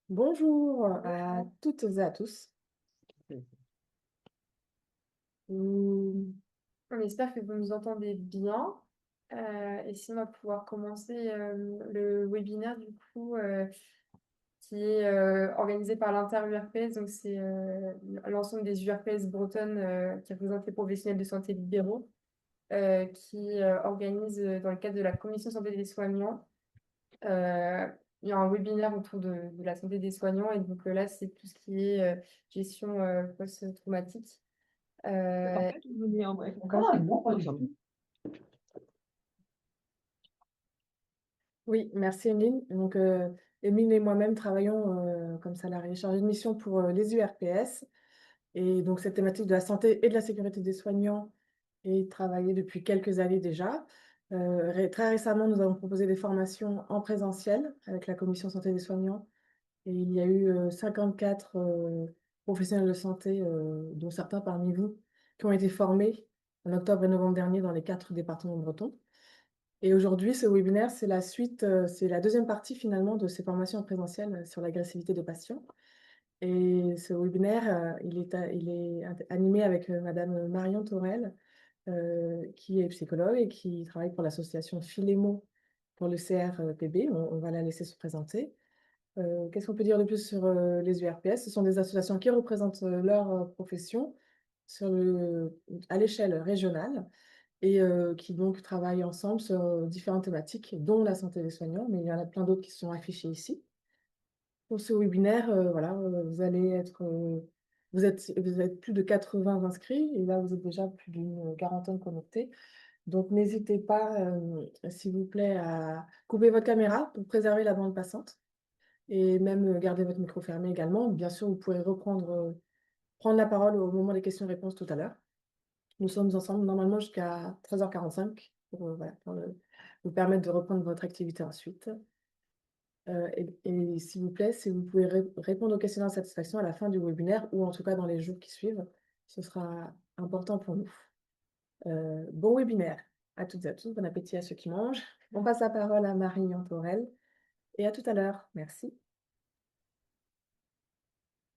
Bonjour à toutes et à tous. Hum, On espère que vous nous entendez bien. Et si on va pouvoir commencer le webinaire du coup qui est organisé par l'Inter-URPS. Donc c'est l'ensemble des URPS bretonnes qui représentent les professionnels de santé libéraux qui organise dans le cadre de la commission santé des soignants. euh, il y a un webinaire autour de la santé des soignants et donc là c'est tout ce qui est gestion post-traumatique. Euh, oui, merci Emeline. Donc, Emeline et moi-même travaillons comme salariés chargés de mission pour les URPS. Et donc, cette thématique de la santé et de la sécurité des soignants est travaillée depuis quelques années déjà. Très récemment, nous avons proposé des formations en présentiel avec la commission santé des soignants. Et il y a eu 54 professionnels de santé, dont certains parmi vous, qui ont été formés en octobre et novembre dernier dans les 4 départements bretons. Et aujourd'hui, ce webinaire, c'est la suite, c'est la deuxième partie finalement de ces formations en présentiel sur l'agressivité des patients. Et ce webinaire, il est animé avec Madame Marion Torel, qui est psychologue et qui travaille pour l'association Philémo pour le CRPB. On va la laisser se présenter. Qu'est-ce qu'on peut dire de plus sur les URPS? Ce sont des associations qui représentent leur profession à l'échelle régionale et qui donc travaillent ensemble sur différentes thématiques, dont la santé des soignants, mais il y en a plein d'autres qui sont affichés ici. Pour ce webinaire, voilà, vous êtes plus de 80 inscrits et là, vous êtes déjà plus d'une quarantaine connectés. Donc, n'hésitez pas, s'il vous plaît, à couper votre caméra pour préserver la bande passante et même garder votre micro fermé également. Bien sûr, vous pourrez prendre la parole au moment des questions-réponses tout à l'heure. Nous sommes ensemble normalement jusqu'à 13h45 pour, voilà, vous permettre de reprendre votre activité ensuite. Et s'il vous plaît, si vous pouvez répondre aux questions de satisfaction à la fin du webinaire ou en tout cas dans les jours qui suivent, ce sera important pour nous. Bon webinaire à toutes et à tous. Bon appétit à ceux qui mangent. On passe la parole à Marie Antorel et à tout à l'heure. Merci.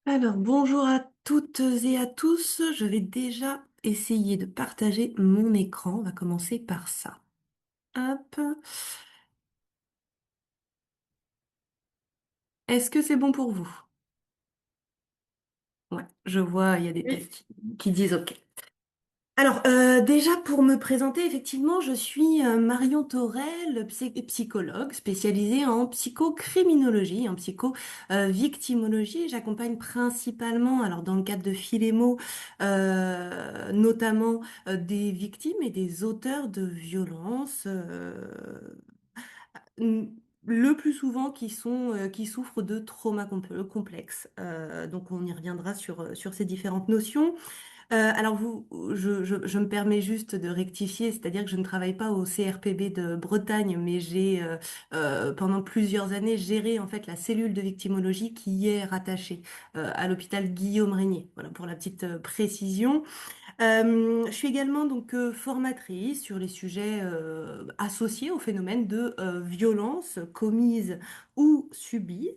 Alors, bonjour à toutes et à tous. Je vais déjà essayer de partager mon écran. On va commencer par ça. Hop. Est-ce que c'est bon pour vous? Ouais, je vois, il y a des oui, têtes qui disent OK. Alors, déjà pour me présenter, effectivement, je suis Marion Torel, psychologue spécialisée en psychocriminologie, en psycho-victimologie. J'accompagne principalement, alors dans le cadre de Philémo, notamment des victimes et des auteurs de violences, le plus souvent qui souffrent de traumas complexes. Donc on y reviendra sur ces différentes notions. Alors je me permets juste de rectifier, c'est-à-dire que je ne travaille pas au CRPB de Bretagne, mais j'ai pendant plusieurs années géré en fait la cellule de victimologie qui y est rattachée à l'hôpital Guillaume Régnier. Voilà pour la petite précision. Je suis également donc formatrice sur les sujets associés au phénomène de violence commise ou subie.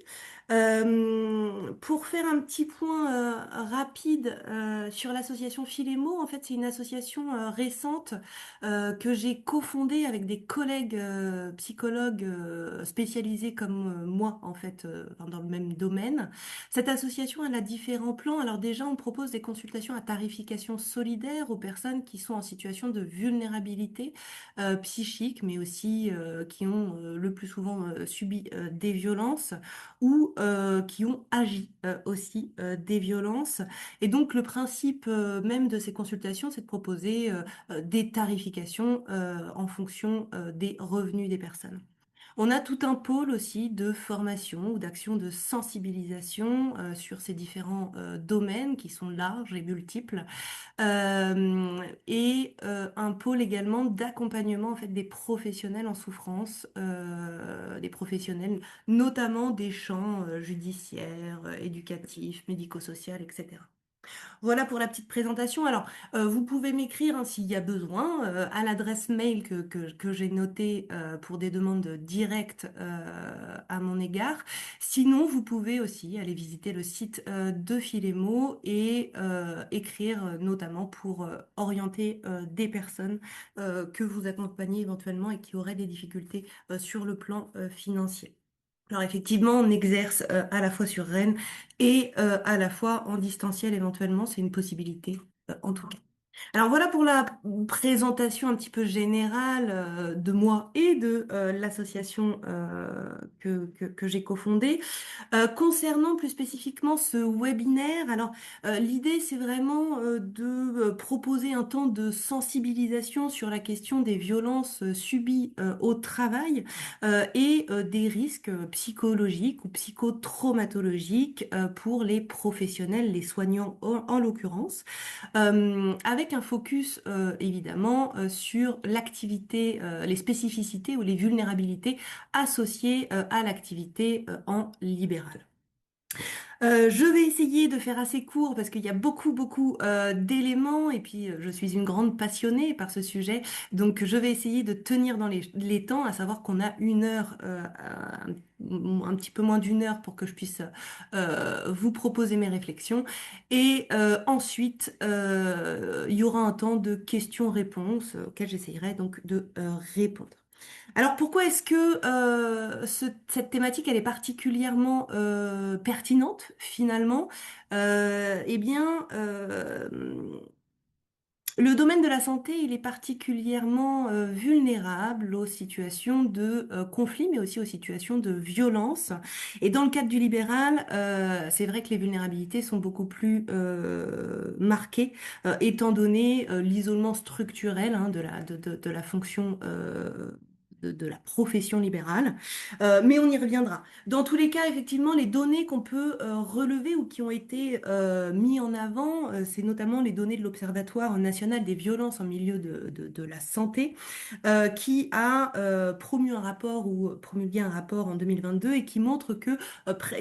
Pour faire un petit point rapide sur l'association Philémo, en fait c'est une association récente que j'ai cofondée avec des collègues psychologues spécialisés comme moi en fait enfin, dans le même domaine. Cette association, elle a différents plans. Alors déjà, on propose des consultations à tarification solidaire aux personnes qui sont en situation de vulnérabilité psychique, mais aussi qui ont le plus souvent subi des violences ou qui ont agi aussi des violences. Et donc, le principe même de ces consultations, c'est de proposer des tarifications en fonction des revenus des personnes. On a tout un pôle aussi de formation ou d'action de sensibilisation sur ces différents domaines qui sont larges et multiples. Et un pôle également d'accompagnement en fait des professionnels en souffrance, des professionnels notamment des champs judiciaires, éducatifs, médico-social, etc. Voilà pour la petite présentation. Alors, vous pouvez m'écrire hein, s'il y a besoin à l'adresse mail que j'ai notée pour des demandes directes à mon égard. Sinon, vous pouvez aussi aller visiter le site de Philemo et écrire notamment pour orienter des personnes que vous accompagnez éventuellement et qui auraient des difficultés sur le plan financier. Alors effectivement, on exerce à la fois sur Rennes et à la fois en distanciel éventuellement, c'est une possibilité en tout cas. Alors voilà pour la présentation un petit peu générale de moi et de l'association que j'ai cofondée. Concernant plus spécifiquement ce webinaire, alors l'idée c'est vraiment de proposer un temps de sensibilisation sur la question des violences subies au travail et des risques psychologiques ou psychotraumatologiques pour les professionnels, les soignants en l'occurrence, avec un focus évidemment sur l'activité, les spécificités ou les vulnérabilités associées à l'activité en libéral. Je vais essayer de faire assez court parce qu'il y a beaucoup d'éléments et puis je suis une grande passionnée par ce sujet, donc je vais essayer de tenir dans les temps, à savoir qu'on a une heure, un petit peu moins d'une heure pour que je puisse vous proposer mes réflexions et ensuite il y aura un temps de questions-réponses auquel j'essayerai donc de répondre. Alors pourquoi est-ce que cette thématique elle est particulièrement pertinente finalement? Eh bien, le domaine de la santé il est particulièrement vulnérable aux situations de conflit, mais aussi aux situations de violence. Et dans le cadre du libéral, c'est vrai que les vulnérabilités sont beaucoup plus marquées, étant donné l'isolement structurel hein, de la fonction de la profession libérale, mais on y reviendra. Dans tous les cas, effectivement, les données qu'on peut relever ou qui ont été mis en avant, c'est notamment les données de l'Observatoire national des violences en milieu de la santé, qui a promu un rapport ou promulgué un rapport en 2022 et qui montre que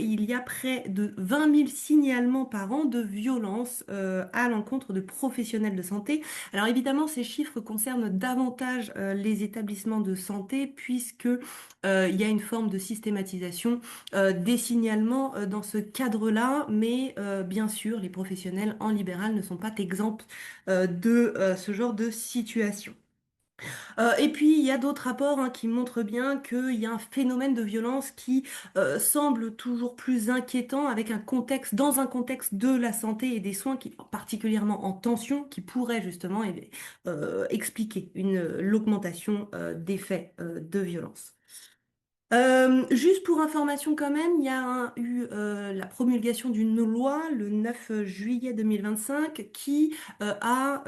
il y a près de 20 000 signalements par an de violences à l'encontre de professionnels de santé. Alors évidemment, ces chiffres concernent davantage les établissements de santé puisque il y a une forme de systématisation des signalements dans ce cadre-là, mais bien sûr, les professionnels en libéral ne sont pas exempts de ce genre de situation. Et puis, il y a d'autres rapports hein, qui montrent bien qu'il y a un phénomène de violence qui semble toujours plus inquiétant avec un contexte, dans un contexte de la santé et des soins qui, particulièrement en tension, qui pourrait justement expliquer l'augmentation des faits de violence. Juste pour information quand même, il y a eu la promulgation d'une loi le 9 juillet 2025 qui a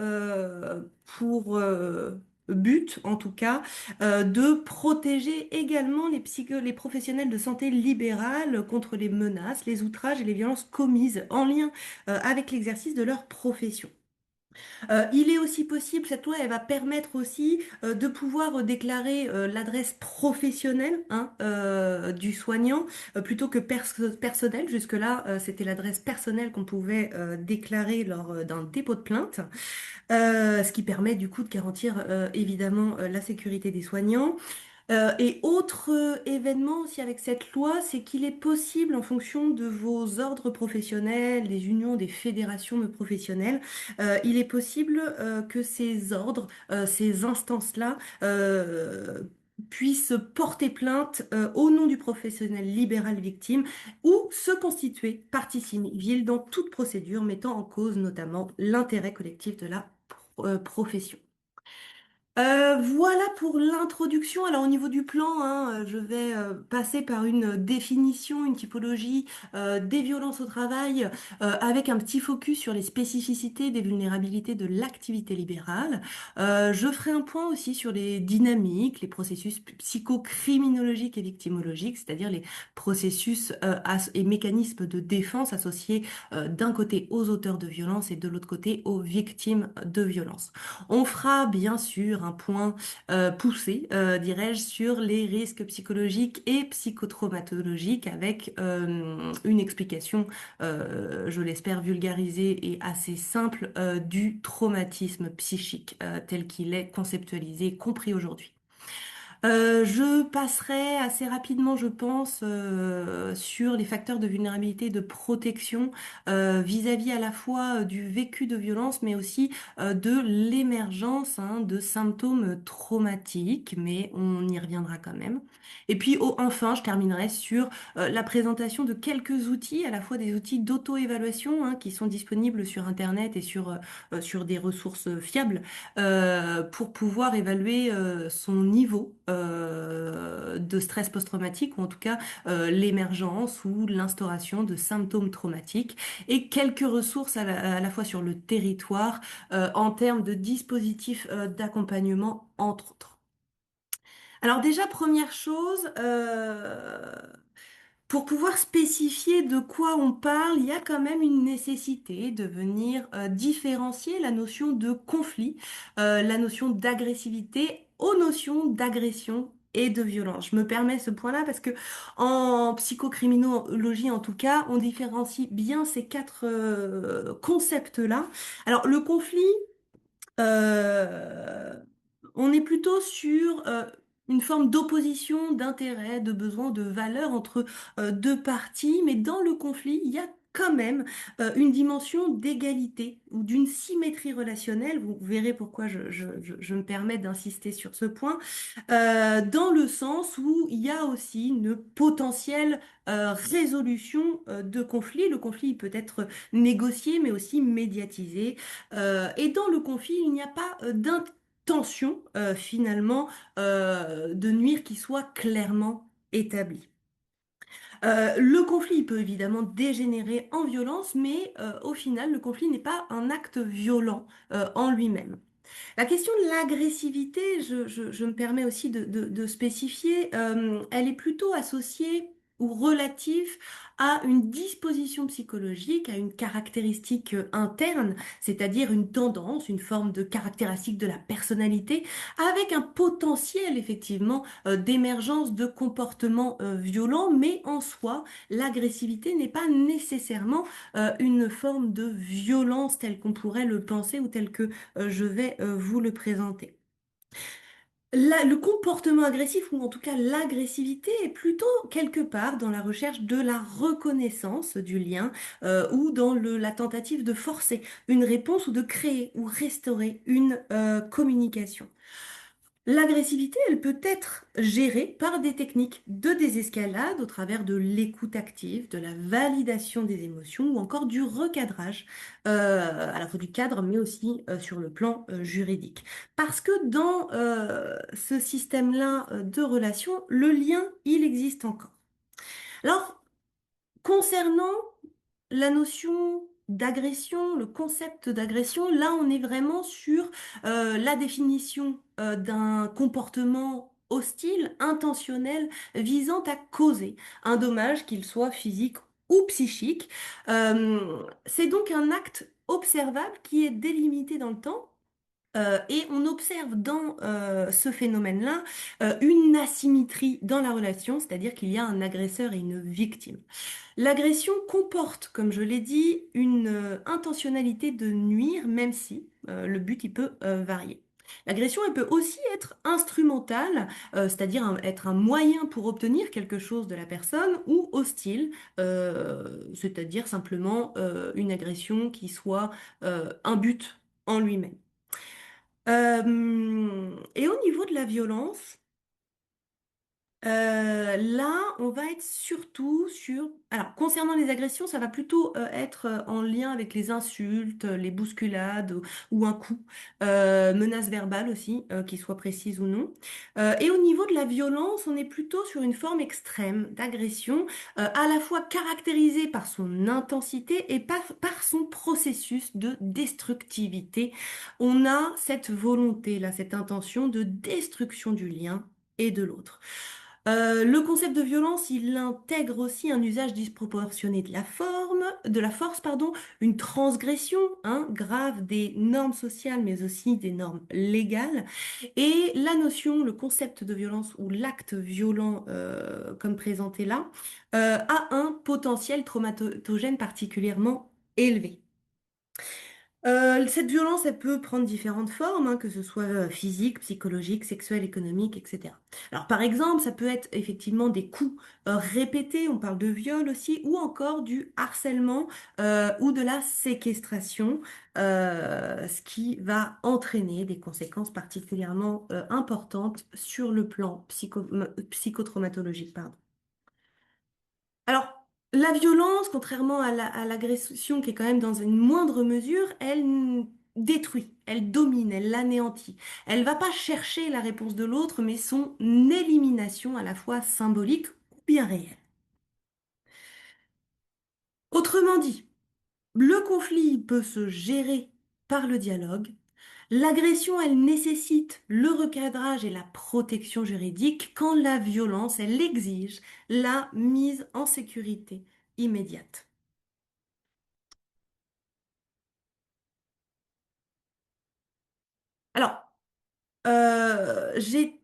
pour but, en tout cas, de protéger également les professionnels de santé libérale contre les menaces, les outrages et les violences commises en lien avec l'exercice de leur profession. Il est aussi possible, cette loi, elle va permettre aussi de pouvoir déclarer l'adresse professionnelle hein, du soignant plutôt que personnelle. Jusque-là, c'était l'adresse personnelle qu'on pouvait déclarer lors d'un dépôt de plainte, ce qui permet du coup de garantir évidemment la sécurité des soignants. Et autre événement aussi avec cette loi, c'est qu'il est possible, en fonction de vos ordres professionnels, des unions, des fédérations de professionnels, il est possible que ces ordres, ces instances-là, puissent porter plainte au nom du professionnel libéral victime ou se constituer partie civile dans toute procédure mettant en cause notamment l'intérêt collectif de la profession. Voilà pour l'introduction. Alors au niveau du plan, hein, je vais passer par une définition, une typologie des violences au travail avec un petit focus sur les spécificités des vulnérabilités de l'activité libérale. Je ferai un point aussi sur les dynamiques, les processus psychocriminologiques et victimologiques, c'est-à-dire les processus et mécanismes de défense associés d'un côté aux auteurs de violences et de l'autre côté aux victimes de violences. On fera bien sûr un point poussé, dirais-je, sur les risques psychologiques et psychotraumatologiques avec une explication, je l'espère, vulgarisée et assez simple du traumatisme psychique tel qu'il est conceptualisé, compris aujourd'hui. Je passerai assez rapidement, je pense, sur les facteurs de vulnérabilité et de protection vis-à-vis à la fois du vécu de violence, mais aussi de l'émergence de symptômes traumatiques, mais on y reviendra quand même. Et puis enfin, je terminerai sur la présentation de quelques outils, à la fois des outils d'auto-évaluation qui sont disponibles sur Internet et sur des ressources fiables pour pouvoir évaluer son niveau de stress post-traumatique ou en tout cas l'émergence ou l'instauration de symptômes traumatiques et quelques ressources à la fois sur le territoire en termes de dispositifs d'accompagnement entre autres. Alors déjà, première chose, pour pouvoir spécifier de quoi on parle, il y a quand même une nécessité de venir différencier la notion de conflit, la notion d'agressivité aux notions d'agression et de violence. Je me permets ce point-là parce que en psychocriminologie, en tout cas, on différencie bien ces quatre concepts-là. Alors, le conflit, euh, on est plutôt sur une forme d'opposition d'intérêts, de besoins, de valeurs entre deux parties, mais dans le conflit, il y a quand même une dimension d'égalité ou d'une symétrie relationnelle. Vous verrez pourquoi je me permets d'insister sur ce point, dans le sens où il y a aussi une potentielle résolution de conflit. Le conflit il peut être négocié, mais aussi médiatisé. Et dans le conflit, il n'y a pas d'intention finalement de nuire qui soit clairement établie. Le conflit il peut évidemment dégénérer en violence, mais au final, le conflit n'est pas un acte violent en lui-même. La question de l'agressivité, je me permets aussi de spécifier, elle est plutôt associée ou relative à une disposition psychologique, à une caractéristique interne, c'est-à-dire une tendance, une forme de caractéristique de la personnalité, avec un potentiel effectivement d'émergence de comportements violents, mais en soi, l'agressivité n'est pas nécessairement une forme de violence telle qu'on pourrait le penser ou telle que je vais vous le présenter. Le comportement agressif, ou en tout cas l'agressivité, est plutôt quelque part dans la recherche de la reconnaissance du lien ou dans la tentative de forcer une réponse ou de créer ou restaurer une communication. L'agressivité, elle peut être gérée par des techniques de désescalade au travers de l'écoute active, de la validation des émotions ou encore du recadrage, à la fois du cadre mais aussi sur le plan juridique. Parce que dans ce système-là de relations, le lien, il existe encore. Alors, concernant la notion d'agression, le concept d'agression, là on est vraiment sur la définition d'un comportement hostile, intentionnel, visant à causer un dommage, qu'il soit physique ou psychique. C'est donc un acte observable qui est délimité dans le temps. Et on observe dans ce phénomène-là une asymétrie dans la relation, c'est-à-dire qu'il y a un agresseur et une victime. L'agression comporte, comme je l'ai dit, une intentionnalité de nuire, même si le but il peut varier. L'agression, elle peut aussi être instrumentale, c'est-à-dire être un moyen pour obtenir quelque chose de la personne, ou hostile, c'est-à-dire simplement une agression qui soit un but en lui-même. Et au niveau de la violence, là, on va être surtout sur... Alors, concernant les agressions, ça va plutôt être en lien avec les insultes, les bousculades ou un coup, menaces verbales aussi, qu'ils soient précises ou non. Et au niveau de la violence, on est plutôt sur une forme extrême d'agression, à la fois caractérisée par son intensité et par son processus de destructivité. On a cette volonté, là, cette intention de destruction du lien et de l'autre. Le concept de violence, il intègre aussi un usage disproportionné de la force, pardon, une transgression, hein, grave des normes sociales, mais aussi des normes légales. Et la notion, le concept de violence ou l'acte violent, comme présenté là, a un potentiel traumatogène particulièrement élevé. Cette violence, elle peut prendre différentes formes, hein, que ce soit physique, psychologique, sexuelle, économique, etc. Alors, par exemple, ça peut être effectivement des coups répétés, on parle de viol aussi, ou encore du harcèlement ou de la séquestration, ce qui va entraîner des conséquences particulièrement importantes sur le plan psychotraumatologique, pardon. Alors, la violence, contrairement à l'agression qui est quand même dans une moindre mesure, détruit, elle domine, elle l'anéantit. Elle va pas chercher la réponse de l'autre, mais son élimination à la fois symbolique ou bien réelle. Autrement dit, le conflit peut se gérer par le dialogue. L'agression, elle nécessite le recadrage et la protection juridique quand la violence, elle exige la mise en sécurité immédiate. Alors, j'ai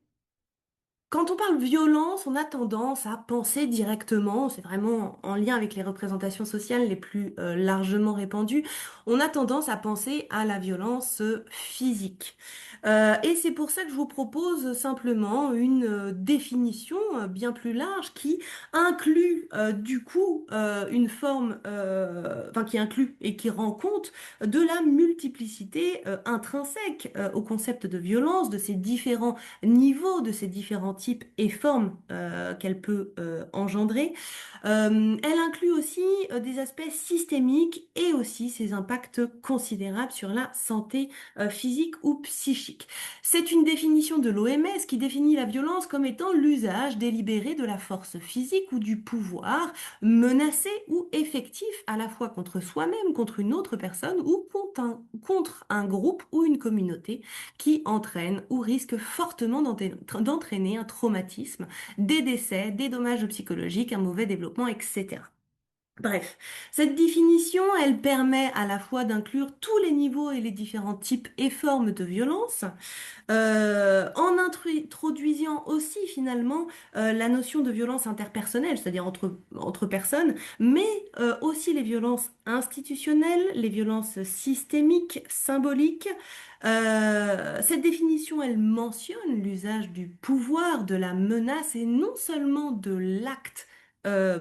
quand on parle violence, on a tendance à penser directement, c'est vraiment en lien avec les représentations sociales les plus largement répandues, on a tendance à penser à la violence physique. Et c'est pour ça que je vous propose simplement une définition bien plus large qui inclut du coup une forme, enfin qui inclut et qui rend compte de la multiplicité intrinsèque au concept de violence, de ces différents niveau de ces différents types et formes qu'elle peut engendrer. Elle inclut aussi des aspects systémiques et aussi ses impacts considérables sur la santé physique ou psychique. C'est une définition de l'OMS qui définit la violence comme étant l'usage délibéré de la force physique ou du pouvoir menacé ou effectif à la fois contre soi-même, contre une autre personne ou contre un groupe ou une communauté qui entraîne ou risque fortement d'entraîner un traumatisme, des décès, des dommages psychologiques, un mauvais développement, etc. Bref, cette définition, elle permet à la fois d'inclure tous les niveaux et les différents types et formes de violence, en introduisant aussi finalement la notion de violence interpersonnelle, c'est-à-dire entre personnes, mais aussi les violences institutionnelles, les violences systémiques, symboliques. Cette définition, elle mentionne l'usage du pouvoir, de la menace et non seulement de l'acte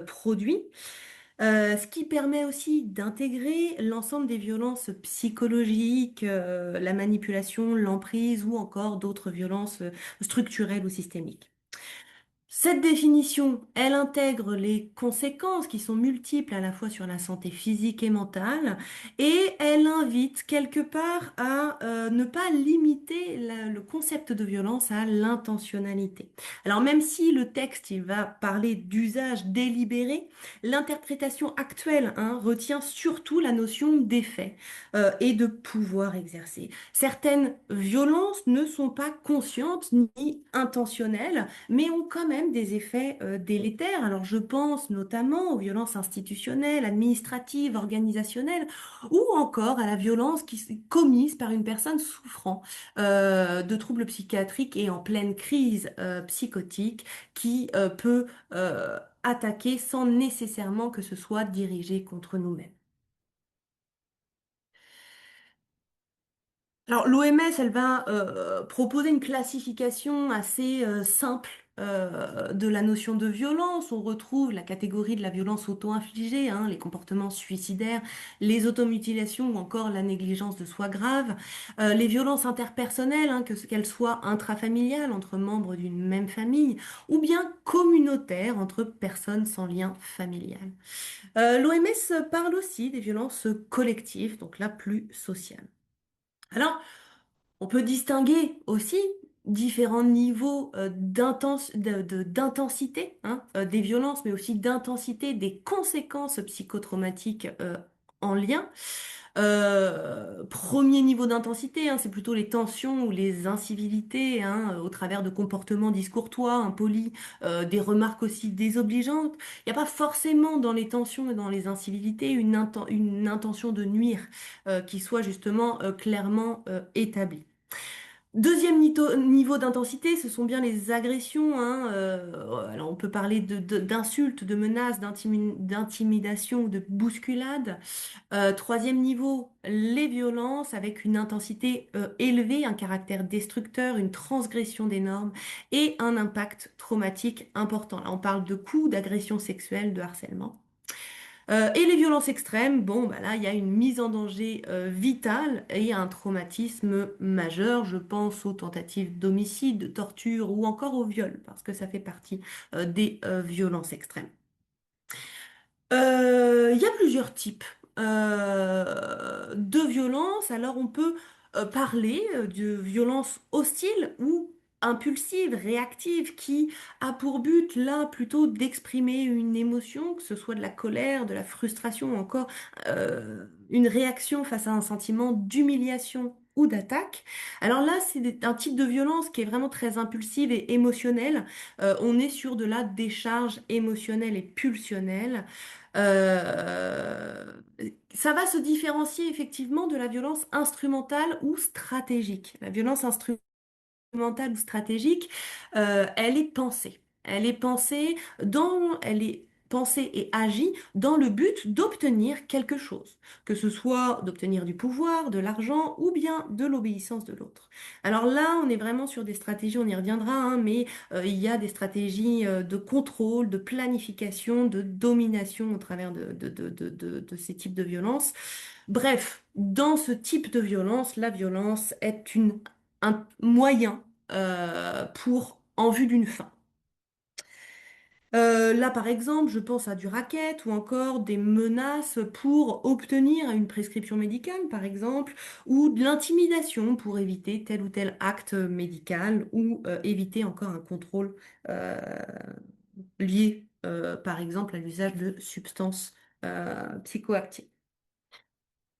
produit. Ce qui permet aussi d'intégrer l'ensemble des violences psychologiques, la manipulation, l'emprise ou encore d'autres violences structurelles ou systémiques. Cette définition, elle intègre les conséquences qui sont multiples à la fois sur la santé physique et mentale, et elle invite quelque part à ne pas limiter le concept de violence à l'intentionnalité. Alors même si le texte il va parler d'usage délibéré, l'interprétation actuelle retient surtout la notion d'effet et de pouvoir exercé. Certaines violences ne sont pas conscientes ni intentionnelles mais ont quand même des effets délétères. Alors je pense notamment aux violences institutionnelles, administratives, organisationnelles, ou encore à la violence qui est commise par une personne souffrant de troubles psychiatriques et en pleine crise psychotique qui peut attaquer sans nécessairement que ce soit dirigé contre nous-mêmes. Alors, l'OMS, elle va proposer une classification assez simple de la notion de violence. On retrouve la catégorie de la violence auto-infligée, hein, les comportements suicidaires, les automutilations ou encore la négligence de soi grave, les violences interpersonnelles, hein, qu'elles soient intrafamiliales entre membres d'une même famille ou bien communautaires entre personnes sans lien familial. L'OMS parle aussi des violences collectives, donc là plus sociales. Alors, on peut distinguer aussi différents niveaux d'intensité des violences, mais aussi d'intensité des conséquences psychotraumatiques en lien. Premier niveau d'intensité, hein, c'est plutôt les tensions ou les incivilités, hein, au travers de comportements discourtois, impolis, des remarques aussi désobligeantes. Il n'y a pas forcément dans les tensions et dans les incivilités une intention de nuire qui soit justement clairement établie. Deuxième niveau d'intensité, ce sont bien les agressions, hein. Alors on peut parler d'insultes, de menaces, d'intimidation ou de bousculades. Troisième niveau, les violences avec une intensité élevée, un caractère destructeur, une transgression des normes et un impact traumatique important. Là, on parle de coups, d'agression sexuelle, de harcèlement. Et les violences extrêmes, bon, bah là, il y a une mise en danger vitale et un traumatisme majeur. Je pense aux tentatives d'homicide, de torture ou encore au viol, parce que ça fait partie des violences extrêmes. Il y a plusieurs types de violences. Alors on peut parler de violences hostiles ou impulsives, réactives, qui a pour but là plutôt d'exprimer une émotion, que ce soit de la colère, de la frustration ou encore une réaction face à un sentiment d'humiliation ou d'attaque. Alors là, c'est un type de violence qui est vraiment très impulsive et émotionnelle. On est sur de la décharge émotionnelle et pulsionnelle. Euh, Ça va se différencier effectivement de la violence instrumentale ou stratégique. La violence instrumentale ou stratégique, elle est pensée. Elle est pensée et agit dans le but d'obtenir quelque chose, que ce soit d'obtenir du pouvoir, de l'argent ou bien de l'obéissance de l'autre. Alors là, on est vraiment sur des stratégies, on y reviendra, hein, mais il y a des stratégies de contrôle, de planification, de domination au travers de ces types de violences. Bref, dans ce type de violence, la violence est un moyen en vue d'une fin. Là, par exemple, je pense à du racket ou encore des menaces pour obtenir une prescription médicale, par exemple, ou de l'intimidation pour éviter tel ou tel acte médical ou éviter encore un contrôle euh, lié, par exemple, à l'usage de substances psychoactives.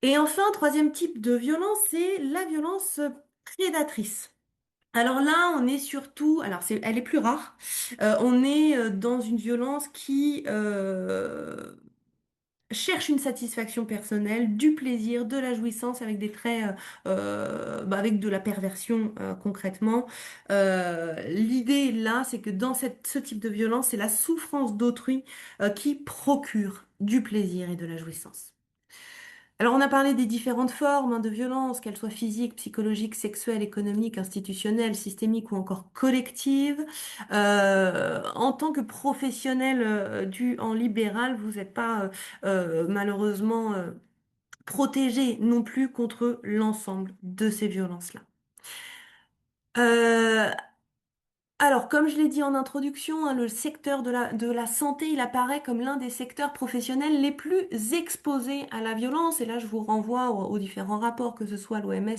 Et enfin, troisième type de violence, c'est la violence prédatrice. Alors là, on est surtout, elle est plus rare. On est dans une violence qui cherche une satisfaction personnelle, du plaisir, de la jouissance avec des traits, avec de la perversion concrètement. L'idée là, c'est que dans ce type de violence, c'est la souffrance d'autrui qui procure du plaisir et de la jouissance. Alors, on a parlé des différentes formes hein, de violence, qu'elles soient physiques, psychologiques, sexuelles, économiques, institutionnelles, systémiques ou encore collectives. En tant que professionnel en libéral, vous n'êtes pas malheureusement protégé non plus contre l'ensemble de ces violences-là. Euh, alors, comme je l'ai dit en introduction, hein, le secteur de la santé, il apparaît comme l'un des secteurs professionnels les plus exposés à la violence. Et là, je vous renvoie aux différents rapports, que ce soit l'OMS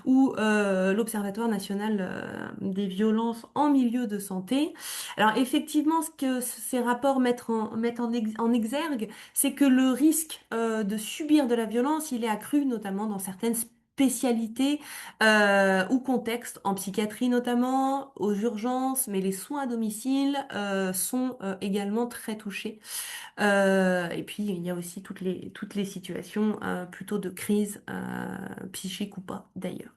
ou l'Observatoire national des violences en milieu de santé. Alors, effectivement, ce que ces rapports mettent en exergue, c'est que le risque de subir de la violence, il est accru, notamment dans certaines spécialités ou contexte, en psychiatrie notamment, aux urgences, mais les soins à domicile sont également très touchés. Et puis il y a aussi toutes les situations plutôt de crise psychique ou pas d'ailleurs.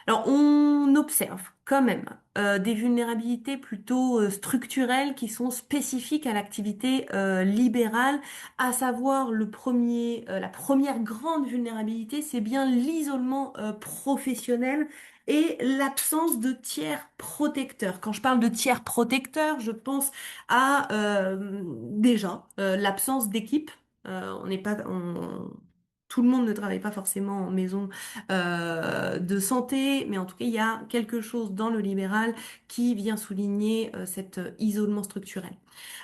Alors, on observe quand même des vulnérabilités plutôt structurelles qui sont spécifiques à l'activité libérale, à savoir la première grande vulnérabilité, c'est bien l'isolement professionnel et l'absence de tiers protecteurs. Quand je parle de tiers protecteurs, je pense à déjà l'absence d'équipe. On n'est pas, tout le monde ne travaille pas forcément en maison de santé, mais en tout cas, il y a quelque chose dans le libéral qui vient souligner cet isolement structurel.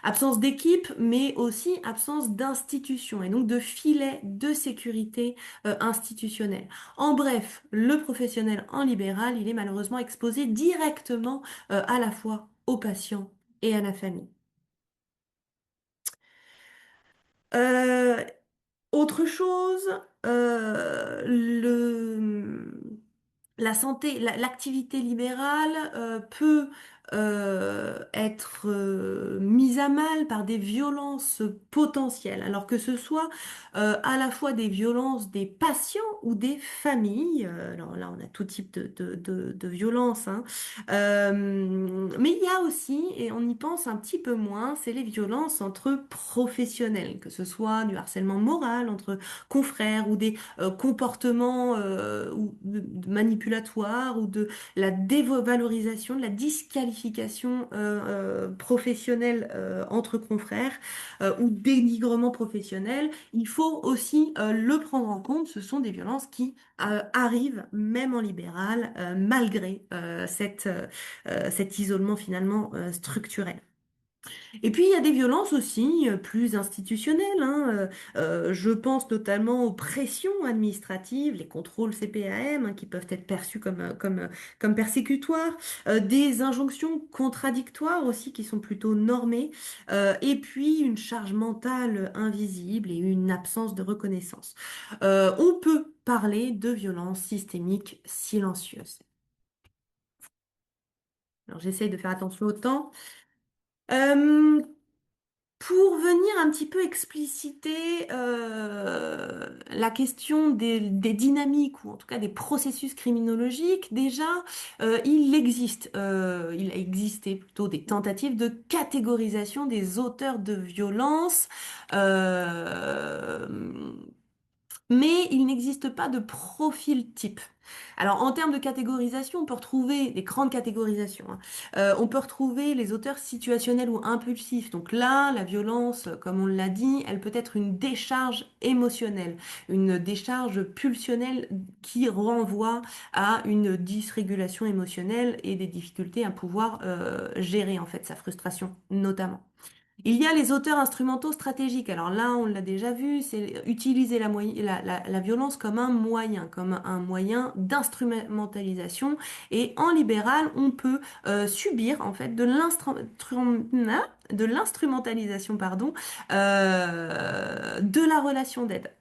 Absence d'équipe, mais aussi absence d'institution et donc de filet de sécurité institutionnel. En bref, le professionnel en libéral, il est malheureusement exposé directement à la fois aux patients et à la famille. Euh, Autre chose, la santé, l'activité libérale peut être mise à mal par des violences potentielles, alors que ce soit à la fois des violences des patients ou des familles. Alors là, on a tout type de violences, hein. Mais il y a aussi, et on y pense un petit peu moins, c'est les violences entre professionnels, que ce soit du harcèlement moral entre confrères ou des comportements manipulatoires ou de la dévalorisation, de la disqualification professionnelle entre confrères ou dénigrement professionnel. Il faut aussi le prendre en compte. Ce sont des violences qui arrivent même en libéral malgré cet isolement finalement structurel. Et puis il y a des violences aussi plus institutionnelles, hein. Je pense notamment aux pressions administratives, les contrôles CPAM, hein, qui peuvent être perçus comme persécutoires, des injonctions contradictoires aussi qui sont plutôt normées, et puis une charge mentale invisible et une absence de reconnaissance. On peut parler de violences systémiques silencieuses. Alors j'essaye de faire attention au temps. Euh, Pour venir un petit peu expliciter la question des dynamiques ou en tout cas des processus criminologiques, déjà il a existé plutôt des tentatives de catégorisation des auteurs de violences. euh, mais il n'existe pas de profil type. Alors, en termes de catégorisation, on peut retrouver des grandes catégorisations, hein. On peut retrouver les auteurs situationnels ou impulsifs. Donc là, la violence, comme on l'a dit, elle peut être une décharge émotionnelle, une décharge pulsionnelle qui renvoie à une dysrégulation émotionnelle et des difficultés à pouvoir gérer en fait sa frustration, notamment. Il y a les auteurs instrumentaux stratégiques. Alors là, on l'a déjà vu, c'est utiliser la violence comme un moyen d'instrumentalisation. Et en libéral, on peut subir en fait de l'instrumentalisation, pardon, de la relation d'aide.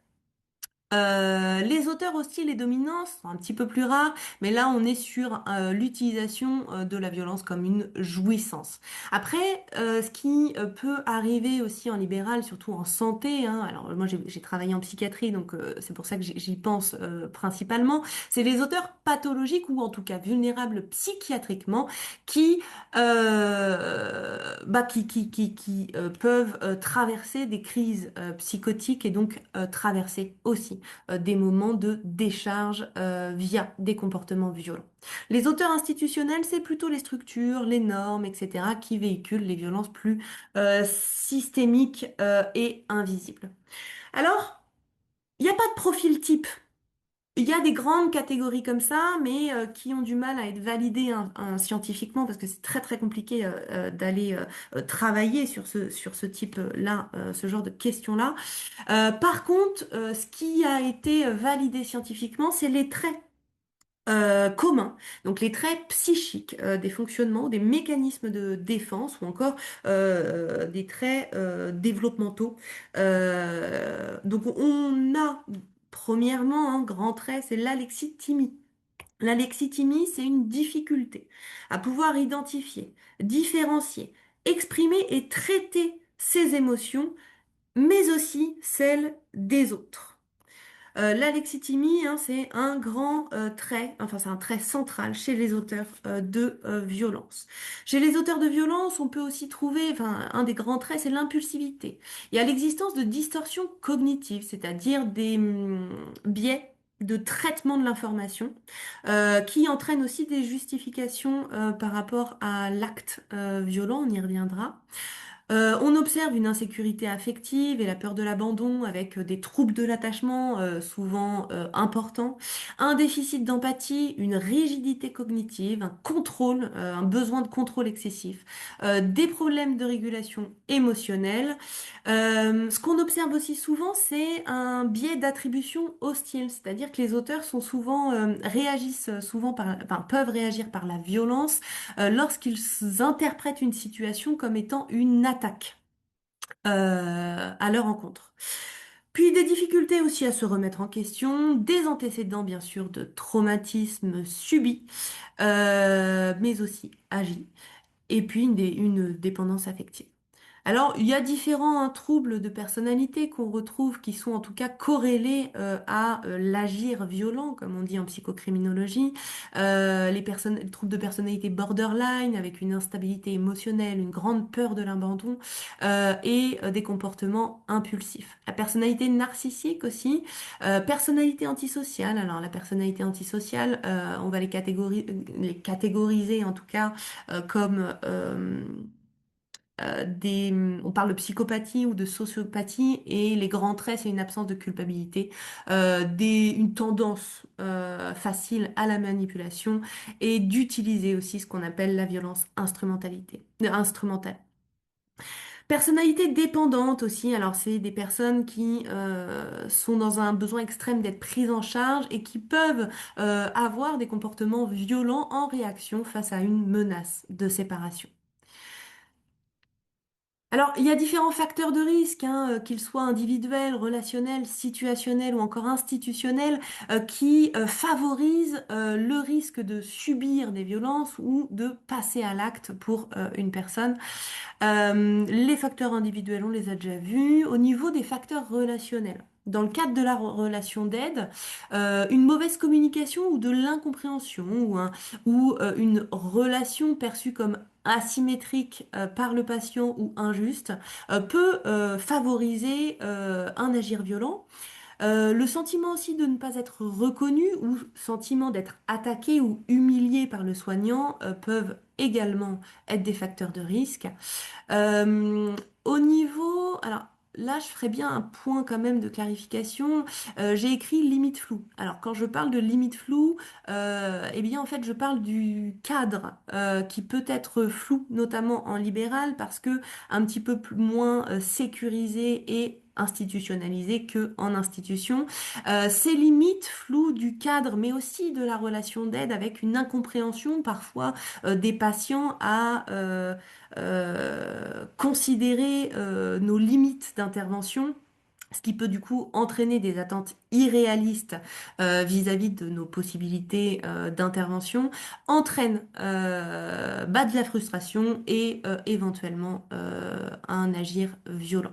Les auteurs hostiles et dominants sont un petit peu plus rares, mais là on est sur l'utilisation de la violence comme une jouissance. Après, ce qui peut arriver aussi en libéral, surtout en santé, hein, alors moi j'ai travaillé en psychiatrie, donc c'est pour ça que j'y pense principalement, c'est les auteurs pathologiques ou en tout cas vulnérables psychiatriquement qui peuvent traverser des crises psychotiques et donc traverser aussi des moments de décharge via des comportements violents. Les auteurs institutionnels, c'est plutôt les structures, les normes, etc., qui véhiculent les violences plus systémiques et invisibles. Alors, il n'y a pas de profil type. Il y a des grandes catégories comme ça, mais qui ont du mal à être validées scientifiquement parce que c'est très très compliqué d'aller travailler sur ce type-là, ce genre de questions-là. Par contre, ce qui a été validé scientifiquement, c'est les traits communs, donc les traits psychiques des fonctionnements, des mécanismes de défense ou encore des traits développementaux. Donc on a premièrement un grand trait, c'est l'alexithymie. L'alexithymie, c'est une difficulté à pouvoir identifier, différencier, exprimer et traiter ses émotions, mais aussi celles des autres. L'alexithymie, hein, c'est un grand trait, enfin c'est un trait central chez les auteurs de violence. Chez les auteurs de violence, on peut aussi trouver, enfin un des grands traits, c'est l'impulsivité. Il y a l'existence de distorsions cognitives, c'est-à-dire des biais de traitement de l'information qui entraînent aussi des justifications par rapport à l'acte violent, on y reviendra. On observe une insécurité affective et la peur de l'abandon avec des troubles de l'attachement souvent importants, un déficit d'empathie, une rigidité cognitive, un contrôle, un besoin de contrôle excessif, des problèmes de régulation émotionnelle. Ce qu'on observe aussi souvent, c'est un biais d'attribution hostile, c'est-à-dire que les auteurs sont souvent réagissent souvent enfin, peuvent réagir par la violence lorsqu'ils interprètent une situation comme étant une attaque à leur encontre. Puis des difficultés aussi à se remettre en question, des antécédents bien sûr de traumatismes subis, mais aussi agis, et puis une dépendance affective. Alors, il y a différents troubles de personnalité qu'on retrouve qui sont en tout cas corrélés à l'agir violent, comme on dit en psychocriminologie. Les troubles de personnalité borderline avec une instabilité émotionnelle, une grande peur de l'abandon et des comportements impulsifs. La personnalité narcissique aussi, personnalité antisociale. Alors, la personnalité antisociale, on va les catégoriser en tout cas comme on parle de psychopathie ou de sociopathie et les grands traits, c'est une absence de culpabilité, une tendance facile à la manipulation et d'utiliser aussi ce qu'on appelle la violence instrumentale. Personnalité dépendante aussi, alors c'est des personnes qui sont dans un besoin extrême d'être prises en charge et qui peuvent avoir des comportements violents en réaction face à une menace de séparation. Alors, il y a différents facteurs de risque, hein, qu'ils soient individuels, relationnels, situationnels ou encore institutionnels, qui favorisent le risque de subir des violences ou de passer à l'acte pour une personne. Les facteurs individuels, on les a déjà vus. Au niveau des facteurs relationnels, dans le cadre de la relation d'aide, une mauvaise communication ou de l'incompréhension ou une relation perçue comme asymétrique par le patient ou injuste peut favoriser un agir violent. Le sentiment aussi de ne pas être reconnu ou sentiment d'être attaqué ou humilié par le soignant peuvent également être des facteurs de risque. Euh, Au niveau, alors là, je ferais bien un point quand même de clarification. J'ai écrit limite floue. Alors quand je parle de limite floue, eh bien en fait, je parle du cadre qui peut être flou, notamment en libéral, parce que un petit peu moins sécurisé et institutionnalisé que en institution. Ces limites floues du cadre, mais aussi de la relation d'aide avec une incompréhension parfois des patients à considérer nos limites d'intervention, ce qui peut du coup entraîner des attentes irréalistes vis-à-vis de nos possibilités d'intervention, entraîne de la frustration et éventuellement un agir violent.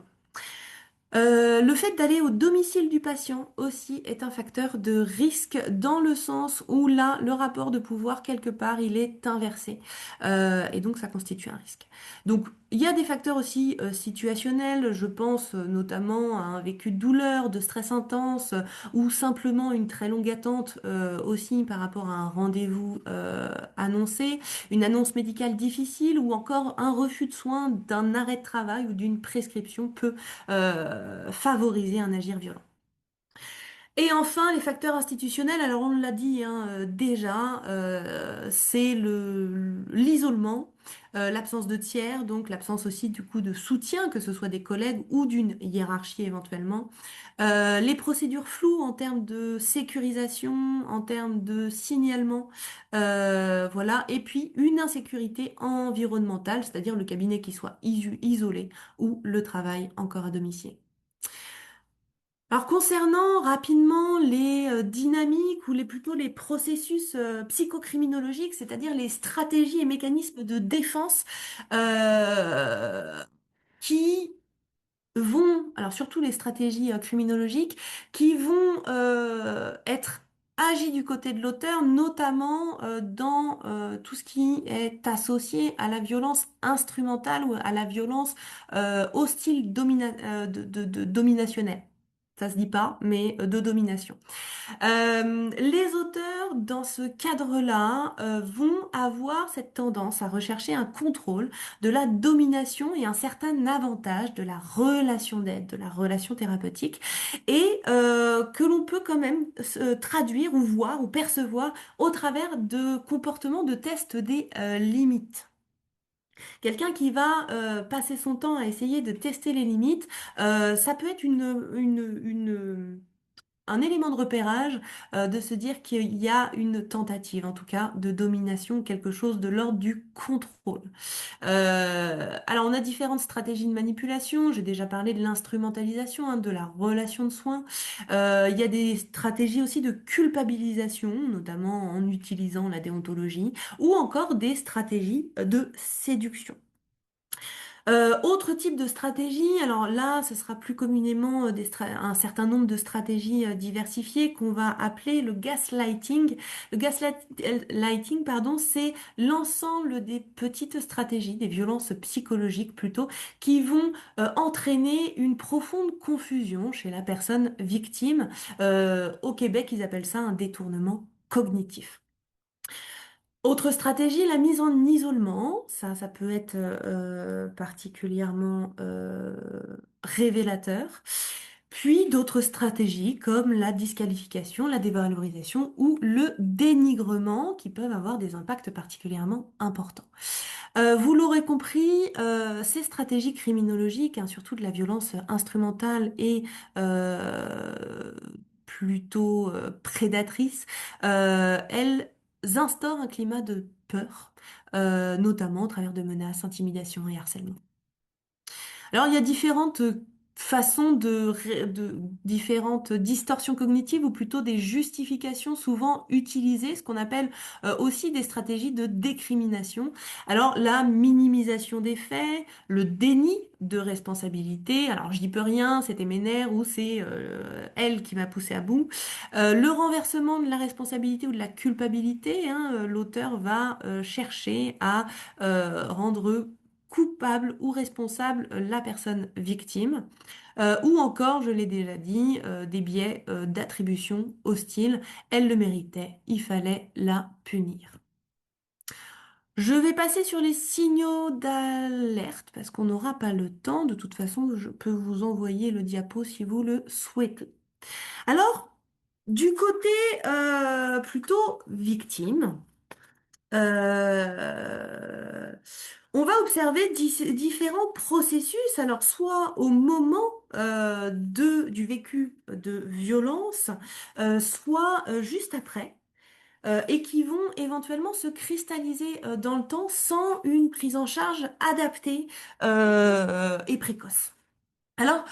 Le fait d'aller au domicile du patient aussi est un facteur de risque dans le sens où là, le rapport de pouvoir, quelque part, il est inversé. Et donc, ça constitue un risque. Donc, il y a des facteurs aussi situationnels. Je pense notamment à un vécu de douleur, de stress intense ou simplement une très longue attente aussi par rapport à un rendez-vous annoncé, une annonce médicale difficile ou encore un refus de soins d'un arrêt de travail ou d'une prescription peut favoriser un agir violent. Et enfin, les facteurs institutionnels, alors on l'a dit hein, déjà, c'est l'isolement, l'absence de tiers, donc l'absence aussi du coup de soutien, que ce soit des collègues ou d'une hiérarchie éventuellement. Les procédures floues en termes de sécurisation, en termes de signalement, voilà. Et puis une insécurité environnementale, c'est-à-dire le cabinet qui soit isolé ou le travail encore à domicile. Alors concernant rapidement les dynamiques ou plutôt les processus psychocriminologiques, c'est-à-dire les stratégies et mécanismes de défense euh, qui alors surtout les stratégies criminologiques, qui vont être agies du côté de l'auteur, notamment dans tout ce qui est associé à la violence instrumentale ou à la violence hostile dominationnelle. Ça se dit pas, mais de domination. Les auteurs, dans ce cadre-là, vont avoir cette tendance à rechercher un contrôle de la domination et un certain avantage de la relation d'aide, de la relation thérapeutique, et que l'on peut quand même traduire ou voir ou percevoir au travers de comportements de test des limites. Quelqu'un qui va passer son temps à essayer de tester les limites, ça peut être un élément de repérage, de se dire qu'il y a une tentative, en tout cas, de domination, quelque chose de l'ordre du contrôle. Alors, on a différentes stratégies de manipulation. J'ai déjà parlé de l'instrumentalisation, hein, de la relation de soins. Il y a des stratégies aussi de culpabilisation, notamment en utilisant la déontologie, ou encore des stratégies de séduction. Autre type de stratégie, alors là, ce sera plus communément un certain nombre de stratégies diversifiées qu'on va appeler le gaslighting. Le gaslighting, pardon, c'est l'ensemble des petites stratégies, des violences psychologiques plutôt, qui vont entraîner une profonde confusion chez la personne victime. Au Québec, ils appellent ça un détournement cognitif. Autre stratégie, la mise en isolement. Ça peut être particulièrement révélateur. Puis d'autres stratégies comme la disqualification, la dévalorisation ou le dénigrement qui peuvent avoir des impacts particulièrement importants. Vous l'aurez compris, ces stratégies criminologiques, hein, surtout de la violence instrumentale et euh, plutôt prédatrice, elles instaurent un climat de peur, notamment au travers de menaces, intimidations et harcèlement. Alors, il y a différentes façons différentes distorsions cognitives ou plutôt des justifications souvent utilisées, ce qu'on appelle aussi des stratégies de décrimination. Alors, la minimisation des faits, le déni de responsabilité. Alors, je n'y peux rien, c'était mes nerfs ou c'est elle qui m'a poussé à bout. Le renversement de la responsabilité ou de la culpabilité, hein, l'auteur va chercher à rendre coupable ou responsable la personne victime, ou encore, je l'ai déjà dit, des biais d'attribution hostile. Elle le méritait, il fallait la punir. Je vais passer sur les signaux d'alerte parce qu'on n'aura pas le temps. De toute façon, je peux vous envoyer le diapo si vous le souhaitez. Alors, du côté plutôt victime, euh, on va observer différents processus, alors soit au moment du vécu de violence, soit juste après, et qui vont éventuellement se cristalliser dans le temps sans une prise en charge adaptée et précoce. Alors,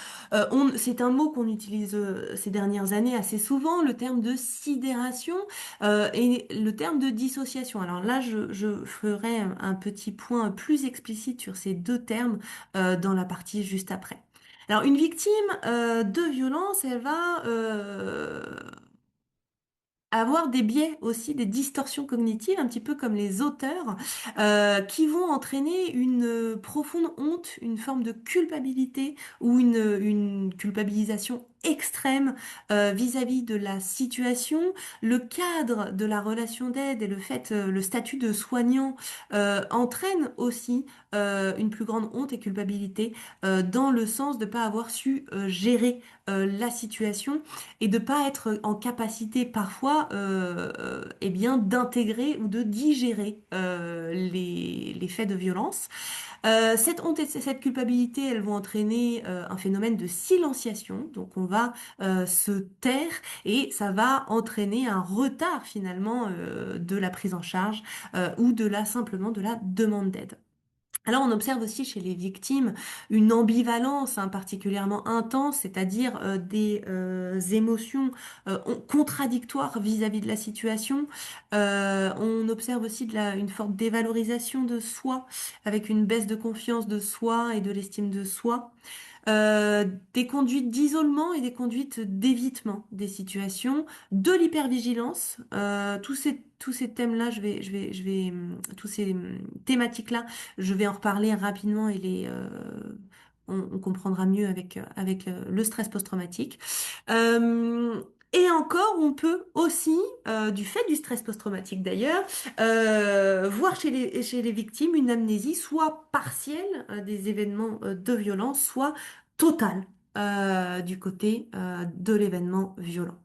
c'est un mot qu'on utilise ces dernières années assez souvent, le terme de sidération et le terme de dissociation. Alors là, je ferai un petit point plus explicite sur ces deux termes dans la partie juste après. Alors, une victime de violence, elle va avoir des biais aussi, des distorsions cognitives, un petit peu comme les auteurs, qui vont entraîner une profonde honte, une forme de culpabilité ou une culpabilisation extrême vis-à-vis de la situation, le cadre de la relation d'aide et le fait, le statut de soignant entraîne aussi une plus grande honte et culpabilité dans le sens de ne pas avoir su gérer la situation et de pas être en capacité parfois eh bien d'intégrer ou de digérer les faits de violence. Cette honte et cette culpabilité, elles vont entraîner un phénomène de silenciation, donc on va se taire et ça va entraîner un retard finalement de la prise en charge ou de la simplement de la demande d'aide. Alors, on observe aussi chez les victimes une ambivalence hein, particulièrement intense, c'est-à-dire des émotions contradictoires vis-à-vis de la situation. On observe aussi une forte dévalorisation de soi, avec une baisse de confiance de soi et de l'estime de soi. Des conduites d'isolement et des conduites d'évitement des situations, de l'hypervigilance, tous ces thèmes-là, tous ces thématiques-là, je vais en reparler rapidement et on comprendra mieux avec le stress post-traumatique. Et encore, on peut aussi, du fait du stress post-traumatique d'ailleurs, voir chez les victimes une amnésie soit partielle des événements de violence, soit totale du côté de l'événement violent.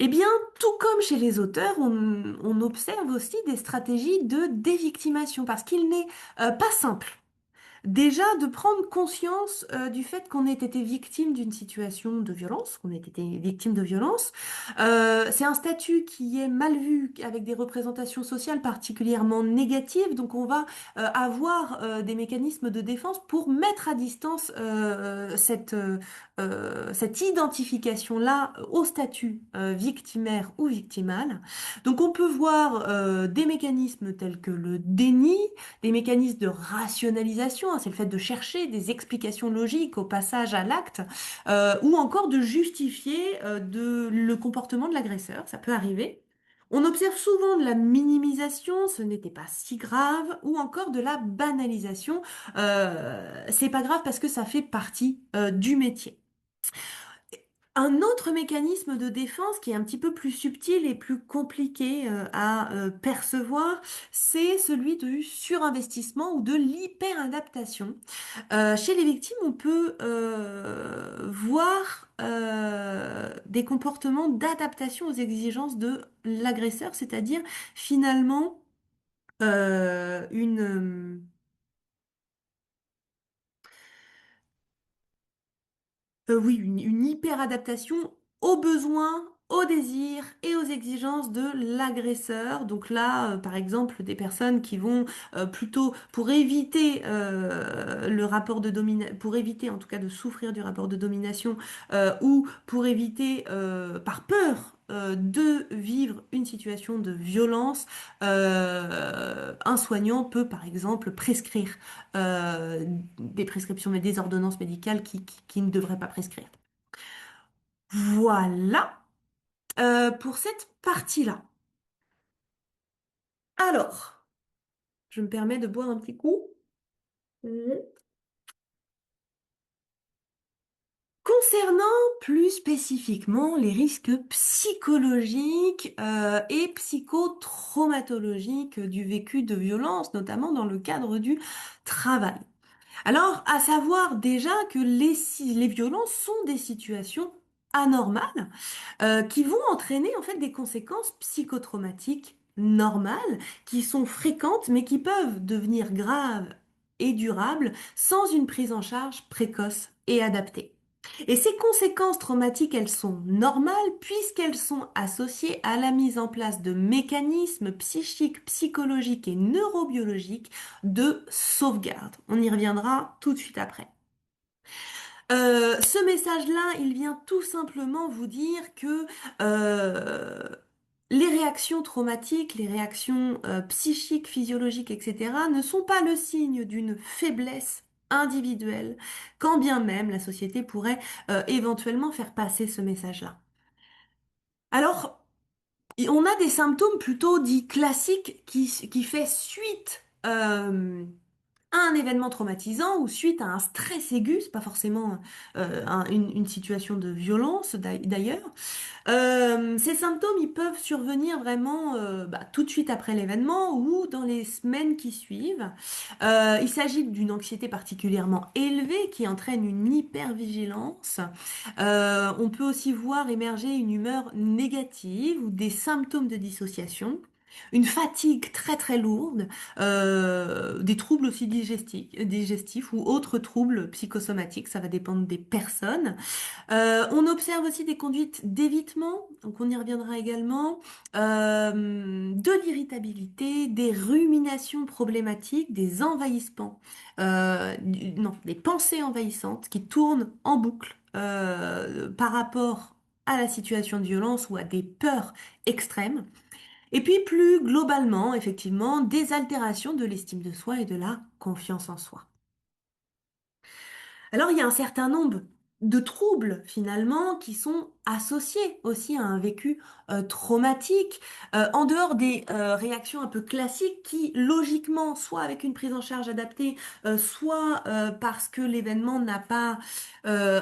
Eh bien, tout comme chez les auteurs, on observe aussi des stratégies de dévictimation parce qu'il n'est pas simple Déjà, de prendre conscience du fait qu'on ait été victime d'une situation de violence, qu'on ait été victime de violence. C'est un statut qui est mal vu avec des représentations sociales particulièrement négatives, donc on va avoir des mécanismes de défense pour mettre à distance cette identification-là au statut victimaire ou victimal. Donc on peut voir des mécanismes tels que le déni, des mécanismes de rationalisation, hein, c'est le fait de chercher des explications logiques au passage à l'acte, ou encore de justifier le comportement de l'agresseur, ça peut arriver. On observe souvent de la minimisation, ce n'était pas si grave, ou encore de la banalisation, c'est pas grave parce que ça fait partie du métier. Un autre mécanisme de défense qui est un petit peu plus subtil et plus compliqué à percevoir, c'est celui du surinvestissement ou de l'hyperadaptation. Chez les victimes, on peut voir des comportements d'adaptation aux exigences de l'agresseur, c'est-à-dire finalement une oui, une hyper-adaptation aux besoins, aux désirs et aux exigences de l'agresseur. Donc là, par exemple, des personnes qui vont plutôt pour éviter le rapport de domination, pour éviter en tout cas de souffrir du rapport de domination ou pour éviter par peur de vivre une situation de violence, un soignant peut par exemple prescrire des prescriptions, mais des ordonnances médicales qui ne devraient pas prescrire. Voilà pour cette partie-là. Alors, je me permets de boire un petit coup. Mhm. Concernant plus spécifiquement les risques psychologiques et psychotraumatologiques du vécu de violence, notamment dans le cadre du travail. Alors, à savoir déjà que les violences sont des situations anormales qui vont entraîner en fait des conséquences psychotraumatiques normales qui sont fréquentes mais qui peuvent devenir graves et durables sans une prise en charge précoce et adaptée. Et ces conséquences traumatiques, elles sont normales puisqu'elles sont associées à la mise en place de mécanismes psychiques, psychologiques et neurobiologiques de sauvegarde. On y reviendra tout de suite après. Ce message-là, il vient tout simplement vous dire que euh, les réactions traumatiques, les réactions psychiques, physiologiques, etc., ne sont pas le signe d'une faiblesse individuelle, quand bien même la société pourrait éventuellement faire passer ce message-là. Alors, on a des symptômes plutôt dits classiques qui fait suite à un événement traumatisant ou suite à un stress aigu, c'est pas forcément une situation de violence d'ailleurs. Ces symptômes, ils peuvent survenir vraiment tout de suite après l'événement ou dans les semaines qui suivent. Il s'agit d'une anxiété particulièrement élevée qui entraîne une hypervigilance. On peut aussi voir émerger une humeur négative ou des symptômes de dissociation. Une fatigue très très lourde, des troubles aussi digestifs ou autres troubles psychosomatiques, ça va dépendre des personnes. On observe aussi des conduites d'évitement, donc on y reviendra également, de l'irritabilité, des ruminations problématiques, des envahissements, non, des pensées envahissantes qui tournent en boucle par rapport à la situation de violence ou à des peurs extrêmes. Et puis plus globalement, effectivement, des altérations de l'estime de soi et de la confiance en soi. Alors, il y a un certain nombre de troubles finalement qui sont associés aussi à un vécu traumatique, en dehors des réactions un peu classiques qui, logiquement, soit avec une prise en charge adaptée, soit parce que l'événement n'a pas euh,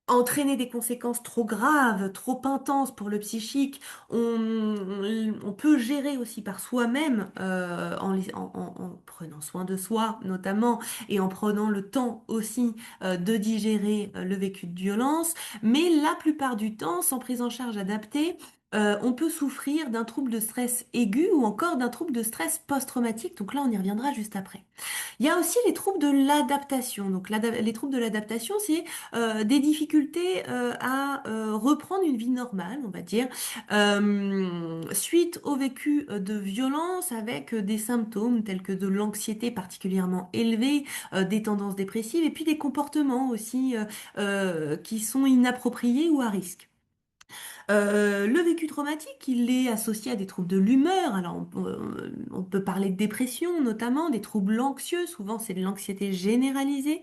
entraîner des conséquences trop graves, trop intenses pour le psychique, on peut gérer aussi par soi-même en prenant soin de soi notamment et en prenant le temps aussi de digérer le vécu de violence. Mais la plupart du temps, sans prise en charge adaptée, on peut souffrir d'un trouble de stress aigu ou encore d'un trouble de stress post-traumatique. Donc là, on y reviendra juste après. Il y a aussi les troubles de l'adaptation. Donc les troubles de l'adaptation, c'est des difficultés à reprendre une vie normale, on va dire, suite au vécu de violence avec des symptômes tels que de l'anxiété particulièrement élevée, des tendances dépressives et puis des comportements aussi qui sont inappropriés ou à risque. Le vécu traumatique, il est associé à des troubles de l'humeur. Alors, on peut parler de dépression, notamment, des troubles anxieux. Souvent, c'est de l'anxiété généralisée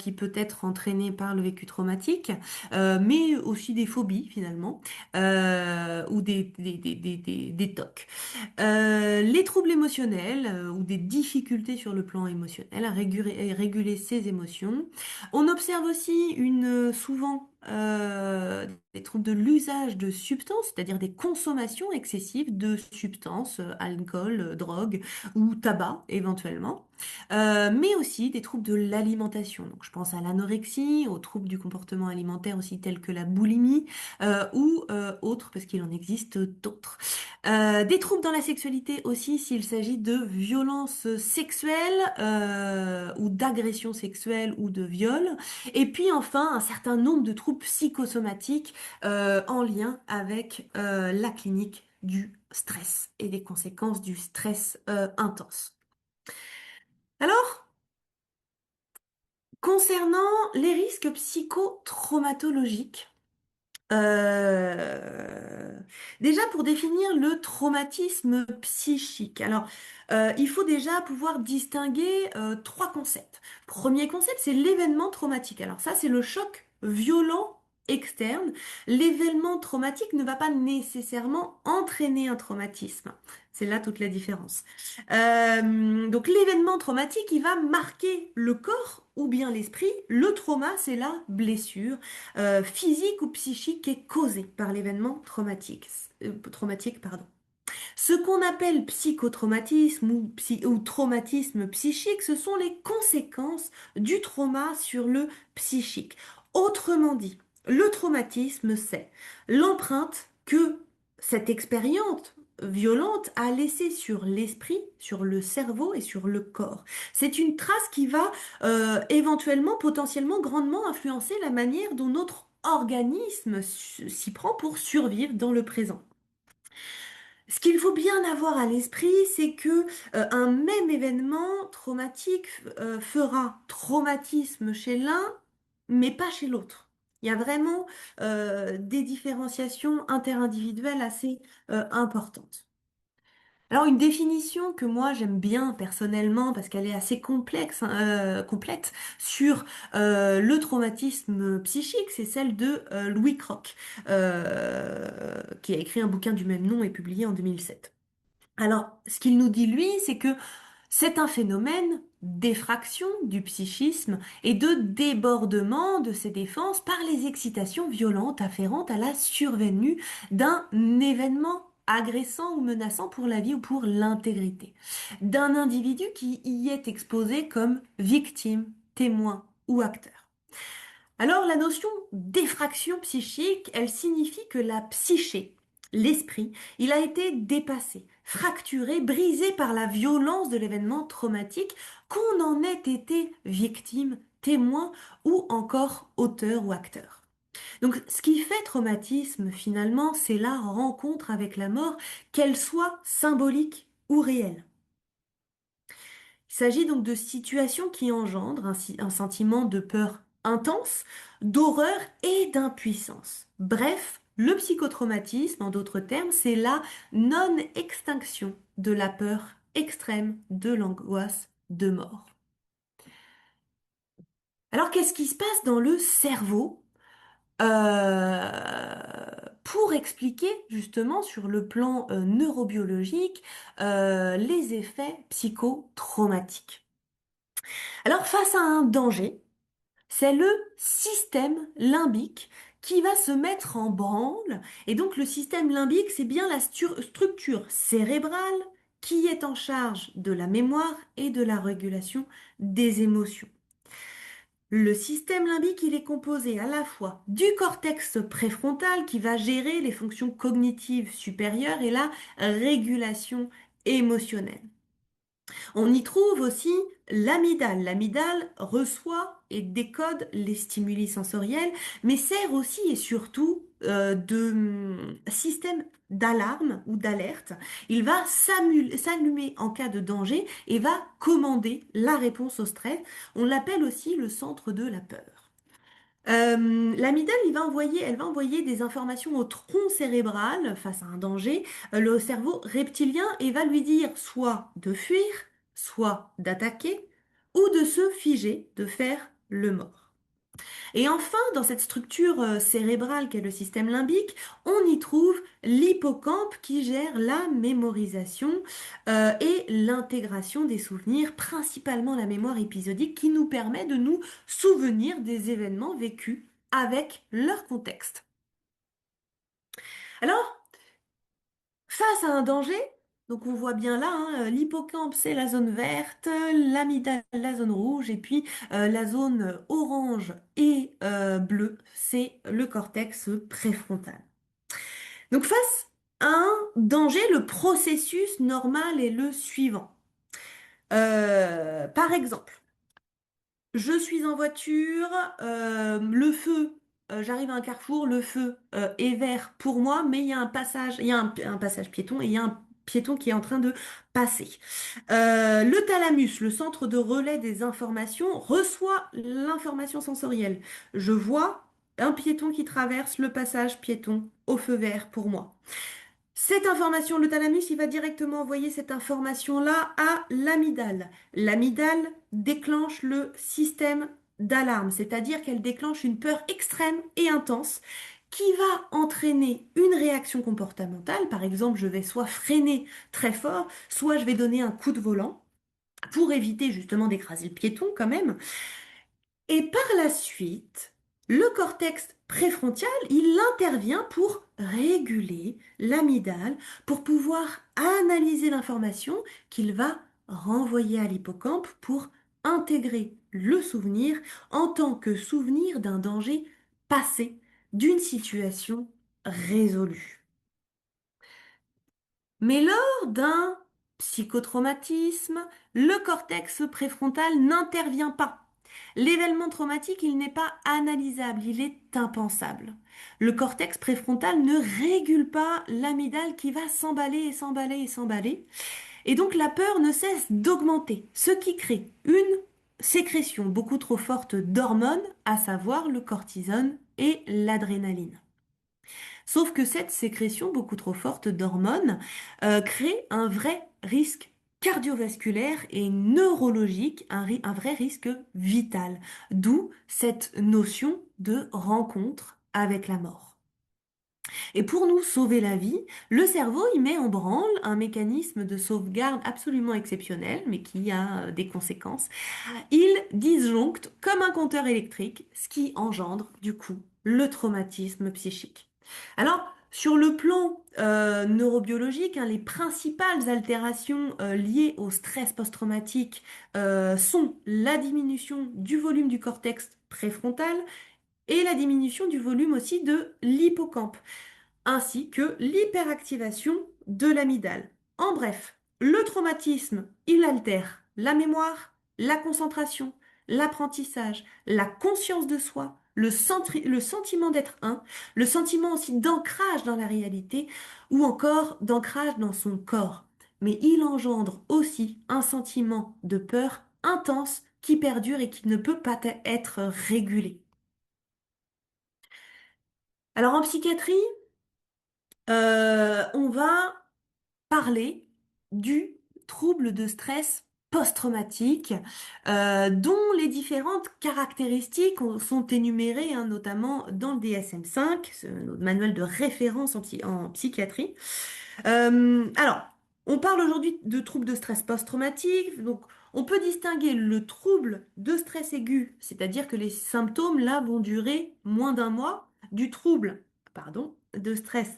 qui peut être entraînée par le vécu traumatique, mais aussi des phobies, finalement, ou des TOC. Les troubles émotionnels ou des difficultés sur le plan émotionnel à réguler ses émotions. On observe aussi souvent des troubles de l'usage de substances, c'est-à-dire des consommations excessives de substances, alcool, drogue ou tabac éventuellement. Mais aussi des troubles de l'alimentation. Donc je pense à l'anorexie, aux troubles du comportement alimentaire aussi tels que la boulimie ou autres, parce qu'il en existe d'autres. Des troubles dans la sexualité aussi s'il s'agit de violences sexuelles ou d'agressions sexuelles ou de viols. Et puis enfin un certain nombre de troubles psychosomatiques en lien avec la clinique du stress et des conséquences du stress intense. Alors, concernant les risques psychotraumatologiques, euh, déjà, pour définir le traumatisme psychique, alors il faut déjà pouvoir distinguer trois concepts. Premier concept, c'est l'événement traumatique. Alors ça, c'est le choc violent externe. L'événement traumatique ne va pas nécessairement entraîner un traumatisme. C'est là toute la différence. Donc l'événement traumatique, il va marquer le corps ou bien l'esprit. Le trauma, c'est la blessure physique ou psychique qui est causée par l'événement traumatique, pardon. Ce qu'on appelle psychotraumatisme ou traumatisme psychique, ce sont les conséquences du trauma sur le psychique. Autrement dit, le traumatisme, c'est l'empreinte que cette expérience violente a laissée sur l'esprit, sur le cerveau et sur le corps. C'est une trace qui va éventuellement, potentiellement, grandement influencer la manière dont notre organisme s'y prend pour survivre dans le présent. Ce qu'il faut bien avoir à l'esprit, c'est que un même événement traumatique fera traumatisme chez l'un, mais pas chez l'autre. Il y a vraiment des différenciations interindividuelles assez importantes. Alors une définition que moi j'aime bien personnellement parce qu'elle est assez complexe, hein, complète sur le traumatisme psychique, c'est celle de Louis Kroc, qui a écrit un bouquin du même nom et publié en 2007. Alors ce qu'il nous dit lui, c'est que c'est un phénomène d'effraction du psychisme et de débordement de ses défenses par les excitations violentes afférentes à la survenue d'un événement agressant ou menaçant pour la vie ou pour l'intégrité d'un individu qui y est exposé comme victime, témoin ou acteur. Alors la notion d'effraction psychique, elle signifie que la psyché, l'esprit, il a été dépassé, fracturé, brisé par la violence de l'événement traumatique, qu'on en ait été victime, témoin ou encore auteur ou acteur. Donc ce qui fait traumatisme finalement, c'est la rencontre avec la mort, qu'elle soit symbolique ou réelle. Il s'agit donc de situations qui engendrent un sentiment de peur intense, d'horreur et d'impuissance. Bref, le psychotraumatisme, en d'autres termes, c'est la non-extinction de la peur extrême, de l'angoisse de mort. Alors, qu'est-ce qui se passe dans le cerveau pour expliquer justement sur le plan neurobiologique les effets psychotraumatiques? Alors, face à un danger, c'est le système limbique qui va se mettre en branle. Et donc, le système limbique, c'est bien la structure cérébrale qui est en charge de la mémoire et de la régulation des émotions. Le système limbique, il est composé à la fois du cortex préfrontal qui va gérer les fonctions cognitives supérieures et la régulation émotionnelle. On y trouve aussi l'amygdale. L'amygdale reçoit et décode les stimuli sensoriels, mais sert aussi et surtout de système d'alarme ou d'alerte. Il va s'allumer en cas de danger et va commander la réponse au stress. On l'appelle aussi le centre de la peur. L'amygdale, elle va envoyer des informations au tronc cérébral face à un danger, le cerveau reptilien, et va lui dire soit de fuir, soit d'attaquer, ou de se figer, de faire le mort. Et enfin, dans cette structure cérébrale qu'est le système limbique, on y trouve l'hippocampe qui gère la mémorisation et l'intégration des souvenirs, principalement la mémoire épisodique qui nous permet de nous souvenir des événements vécus avec leur contexte. Alors, face à un danger, donc on voit bien là, hein, l'hippocampe c'est la zone verte, l'amygdale la zone rouge, et puis la zone orange et bleue, c'est le cortex préfrontal. Donc face à un danger, le processus normal est le suivant. Par exemple, je suis en voiture, le feu, j'arrive à un carrefour, le feu est vert pour moi, mais il y a un passage, il y a un passage piéton et il y a un piéton qui est en train de passer. Le thalamus, le centre de relais des informations, reçoit l'information sensorielle. Je vois un piéton qui traverse le passage piéton au feu vert pour moi. Cette information, le thalamus, il va directement envoyer cette information-là à l'amygdale. L'amygdale déclenche le système d'alarme, c'est-à-dire qu'elle déclenche une peur extrême et intense qui va entraîner une réaction comportementale. Par exemple, je vais soit freiner très fort, soit je vais donner un coup de volant pour éviter justement d'écraser le piéton quand même. Et par la suite, le cortex préfrontal, il intervient pour réguler l'amygdale, pour pouvoir analyser l'information qu'il va renvoyer à l'hippocampe pour intégrer le souvenir en tant que souvenir d'un danger passé, d'une situation résolue. Mais lors d'un psychotraumatisme, le cortex préfrontal n'intervient pas. L'événement traumatique, il n'est pas analysable, il est impensable. Le cortex préfrontal ne régule pas l'amygdale qui va s'emballer et s'emballer et s'emballer. Et donc la peur ne cesse d'augmenter, ce qui crée une sécrétion beaucoup trop forte d'hormones, à savoir le cortisone et l'adrénaline. Sauf que cette sécrétion beaucoup trop forte d'hormones crée un vrai risque cardiovasculaire et neurologique, un vrai risque vital. D'où cette notion de rencontre avec la mort. Et pour nous sauver la vie, le cerveau y met en branle un mécanisme de sauvegarde absolument exceptionnel, mais qui a des conséquences. Il disjoncte comme un compteur électrique, ce qui engendre du coup le traumatisme psychique. Alors, sur le plan neurobiologique, hein, les principales altérations liées au stress post-traumatique sont la diminution du volume du cortex préfrontal et la diminution du volume aussi de l'hippocampe ainsi que l'hyperactivation de l'amygdale. En bref, le traumatisme, il altère la mémoire, la concentration, l'apprentissage, la conscience de soi, le sentiment d'être un, le sentiment aussi d'ancrage dans la réalité ou encore d'ancrage dans son corps. Mais il engendre aussi un sentiment de peur intense qui perdure et qui ne peut pas être régulé. Alors en psychiatrie, on va parler du trouble de stress post-traumatique, dont les différentes caractéristiques sont énumérées, hein, notamment dans le DSM-5, notre manuel de référence en psychiatrie. Alors, on parle aujourd'hui de trouble de stress post-traumatique, donc on peut distinguer le trouble de stress aigu, c'est-à-dire que les symptômes là vont durer moins d'un mois, du trouble, pardon, de stress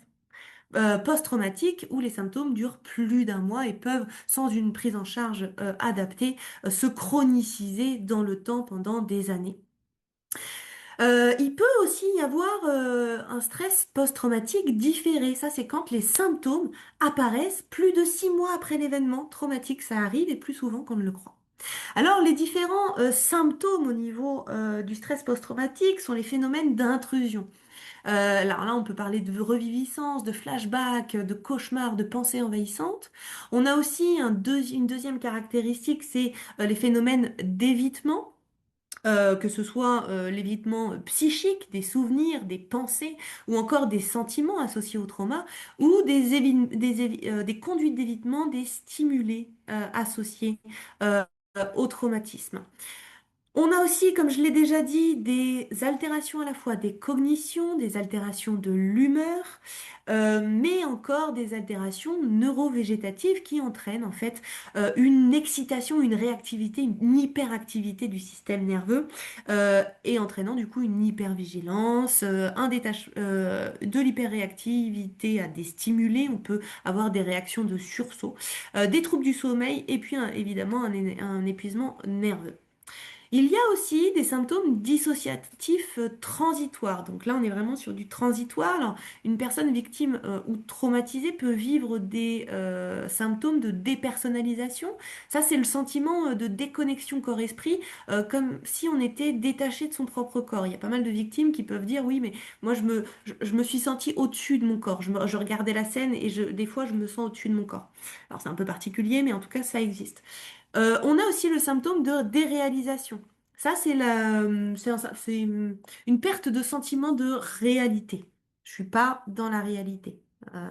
post-traumatique où les symptômes durent plus d'un mois et peuvent, sans une prise en charge adaptée, se chroniciser dans le temps pendant des années. Il peut aussi y avoir un stress post-traumatique différé. Ça, c'est quand les symptômes apparaissent plus de 6 mois après l'événement traumatique. Ça arrive et plus souvent qu'on ne le croit. Alors, les différents symptômes au niveau du stress post-traumatique sont les phénomènes d'intrusion. Alors là, on peut parler de reviviscence, de flashback, de cauchemar, de pensées envahissantes. On a aussi une deuxième caractéristique, c'est les phénomènes d'évitement. Que ce soit l'évitement psychique, des souvenirs, des pensées ou encore des sentiments associés au trauma, ou des conduites d'évitement, des stimulés associés au traumatisme. On a aussi, comme je l'ai déjà dit, des altérations à la fois des cognitions, des altérations de l'humeur, mais encore des altérations neurovégétatives qui entraînent en fait une excitation, une réactivité, une hyperactivité du système nerveux et entraînant du coup une hypervigilance, de l'hyperréactivité à des stimulés. On peut avoir des réactions de sursaut, des troubles du sommeil et puis évidemment un épuisement nerveux. Il y a aussi des symptômes dissociatifs transitoires. Donc là, on est vraiment sur du transitoire. Alors, une personne victime ou traumatisée peut vivre des symptômes de dépersonnalisation. Ça, c'est le sentiment de déconnexion corps-esprit, comme si on était détaché de son propre corps. Il y a pas mal de victimes qui peuvent dire, oui, mais moi, je me suis sentie au-dessus de mon corps. Je regardais la scène et des fois, je me sens au-dessus de mon corps. Alors, c'est un peu particulier, mais en tout cas, ça existe. On a aussi le symptôme de déréalisation. Ça, c'est une perte de sentiment de réalité. Je suis pas dans la réalité. Euh,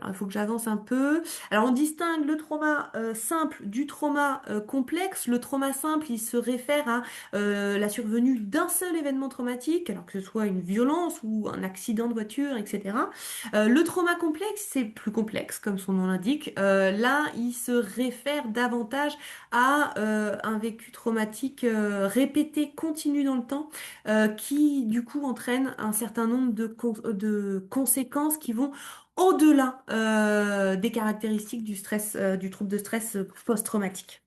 alors, il faut que j'avance un peu. Alors, on distingue le trauma simple du trauma complexe. Le trauma simple, il se réfère à la survenue d'un seul événement traumatique, alors que ce soit une violence ou un accident de voiture, etc. Le trauma complexe, c'est plus complexe, comme son nom l'indique. Là, il se réfère davantage à un vécu traumatique répété, continu dans le temps, qui, du coup, entraîne un certain nombre de conséquences qui vont au-delà des caractéristiques du stress, du trouble de stress post-traumatique.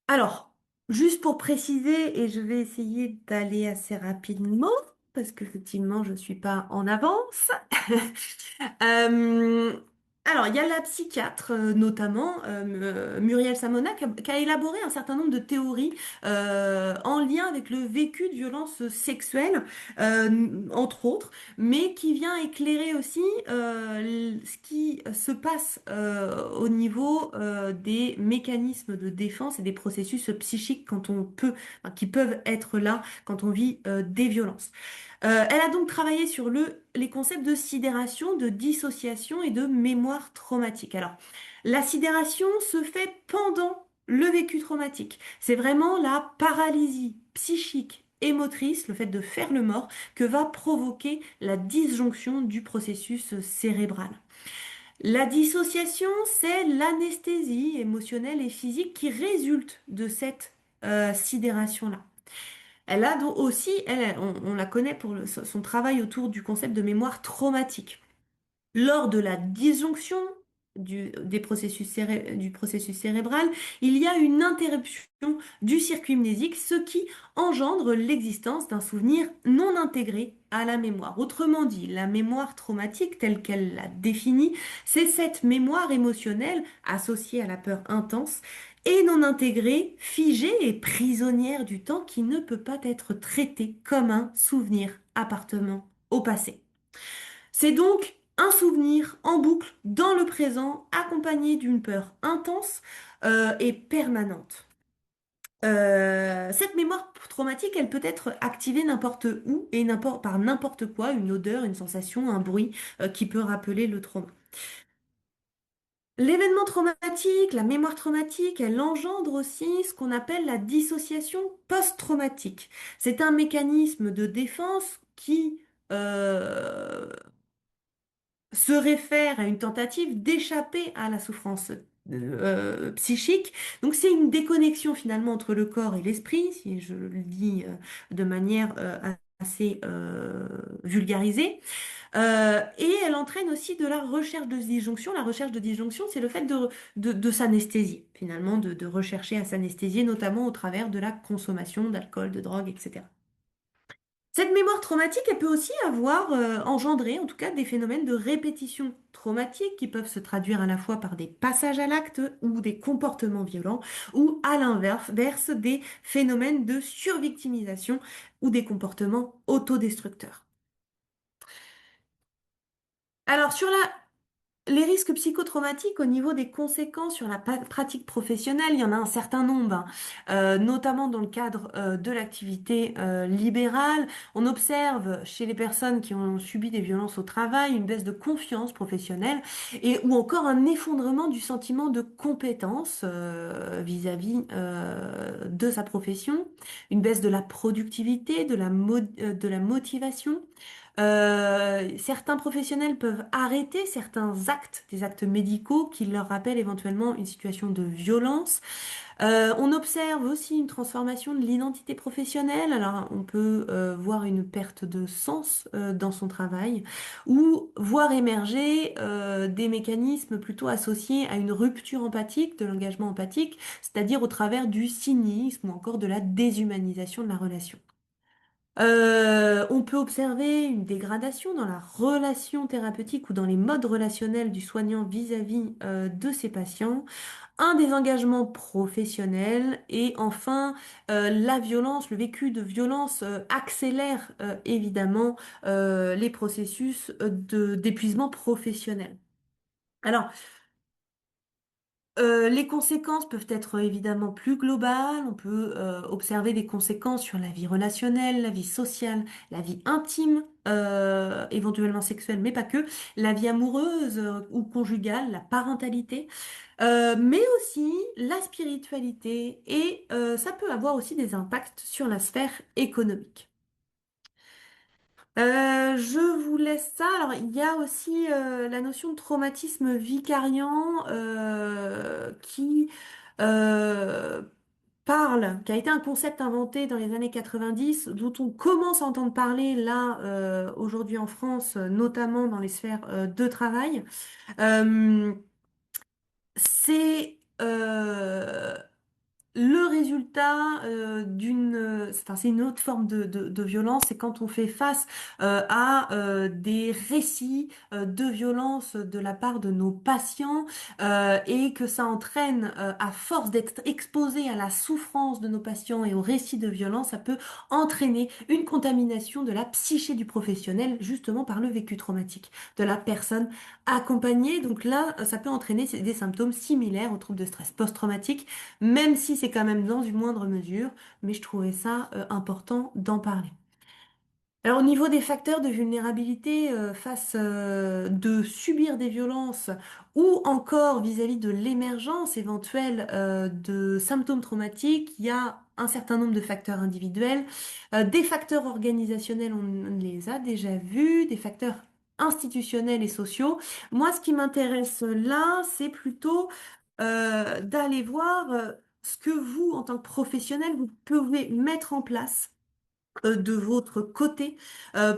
Alors, juste pour préciser, et je vais essayer d'aller assez rapidement, parce qu'effectivement, je ne suis pas en avance. Euh, alors, il y a la psychiatre, notamment, Muriel Samona, qui a élaboré un certain nombre de théories en lien avec le vécu de violences sexuelles, entre autres, mais qui vient éclairer aussi ce qui se passe au niveau des mécanismes de défense et des processus psychiques qui peuvent être là quand on vit des violences. Elle a donc travaillé sur les concepts de sidération, de dissociation et de mémoire traumatique. Alors, la sidération se fait pendant le vécu traumatique. C'est vraiment la paralysie psychique et motrice, le fait de faire le mort, que va provoquer la disjonction du processus cérébral. La dissociation, c'est l'anesthésie émotionnelle et physique qui résulte de cette sidération-là. Elle a donc aussi, on la connaît pour son travail autour du concept de mémoire traumatique. Lors de la disjonction du processus cérébral, il y a une interruption du circuit mnésique, ce qui engendre l'existence d'un souvenir non intégré à la mémoire. Autrement dit, la mémoire traumatique, telle qu'elle l'a définie, c'est cette mémoire émotionnelle associée à la peur intense et non intégrée, figée et prisonnière du temps qui ne peut pas être traitée comme un souvenir appartenant au passé. C'est donc un souvenir en boucle dans le présent, accompagné d'une peur intense et permanente. Cette mémoire traumatique, elle peut être activée n'importe où et par n'importe quoi, une odeur, une sensation, un bruit qui peut rappeler le trauma. L'événement traumatique, la mémoire traumatique, elle engendre aussi ce qu'on appelle la dissociation post-traumatique. C'est un mécanisme de défense qui se réfère à une tentative d'échapper à la souffrance psychique. Donc c'est une déconnexion finalement entre le corps et l'esprit, si je le dis de manière assez vulgarisé. Et elle entraîne aussi de la recherche de disjonction. La recherche de disjonction, c'est le fait de s'anesthésier, finalement, de rechercher à s'anesthésier, notamment au travers de la consommation d'alcool, de drogue, etc. Cette mémoire traumatique, elle peut aussi avoir engendré, en tout cas, des phénomènes de répétition traumatique qui peuvent se traduire à la fois par des passages à l'acte ou des comportements violents, ou à l'inverse, des phénomènes de survictimisation ou des comportements autodestructeurs. Alors, les risques psychotraumatiques au niveau des conséquences sur la pratique professionnelle, il y en a un certain nombre, hein. Notamment dans le cadre de l'activité libérale. On observe chez les personnes qui ont subi des violences au travail une baisse de confiance professionnelle ou encore un effondrement du sentiment de compétence vis-à-vis de sa profession, une baisse de la productivité, de la motivation. Certains professionnels peuvent arrêter certains actes, des actes médicaux qui leur rappellent éventuellement une situation de violence. On observe aussi une transformation de l'identité professionnelle. Alors, on peut voir une perte de sens dans son travail ou voir émerger des mécanismes plutôt associés à une rupture empathique, de l'engagement empathique, c'est-à-dire au travers du cynisme ou encore de la déshumanisation de la relation. On peut observer une dégradation dans la relation thérapeutique ou dans les modes relationnels du soignant vis-à-vis de ses patients, un désengagement professionnel et enfin la violence, le vécu de violence accélère évidemment les processus d'épuisement professionnel. Alors, les conséquences peuvent être évidemment plus globales. On peut observer des conséquences sur la vie relationnelle, la vie sociale, la vie intime, éventuellement sexuelle, mais pas que, la vie amoureuse ou conjugale, la parentalité, mais aussi la spiritualité et ça peut avoir aussi des impacts sur la sphère économique. Je vous laisse ça. Alors, il y a aussi la notion de traumatisme vicariant qui euh, qui a été un concept inventé dans les années 90, dont on commence à entendre parler là aujourd'hui en France, notamment dans les sphères de travail. Euh, c'est le résultat enfin c'est une autre forme de violence, c'est quand on fait face à des récits de violence de la part de nos patients et que ça entraîne, à force d'être exposé à la souffrance de nos patients et aux récits de violence, ça peut entraîner une contamination de la psyché du professionnel justement par le vécu traumatique de la personne accompagnée. Donc là, ça peut entraîner des symptômes similaires aux troubles de stress post-traumatique même si c'est quand même dans une moindre mesure, mais je trouvais ça important d'en parler. Alors au niveau des facteurs de vulnérabilité face de subir des violences ou encore vis-à-vis de l'émergence éventuelle de symptômes traumatiques, il y a un certain nombre de facteurs individuels, des facteurs organisationnels, on les a déjà vus, des facteurs institutionnels et sociaux. Moi, ce qui m'intéresse là, c'est plutôt d'aller voir ce que vous, en tant que professionnel, vous pouvez mettre en place de votre côté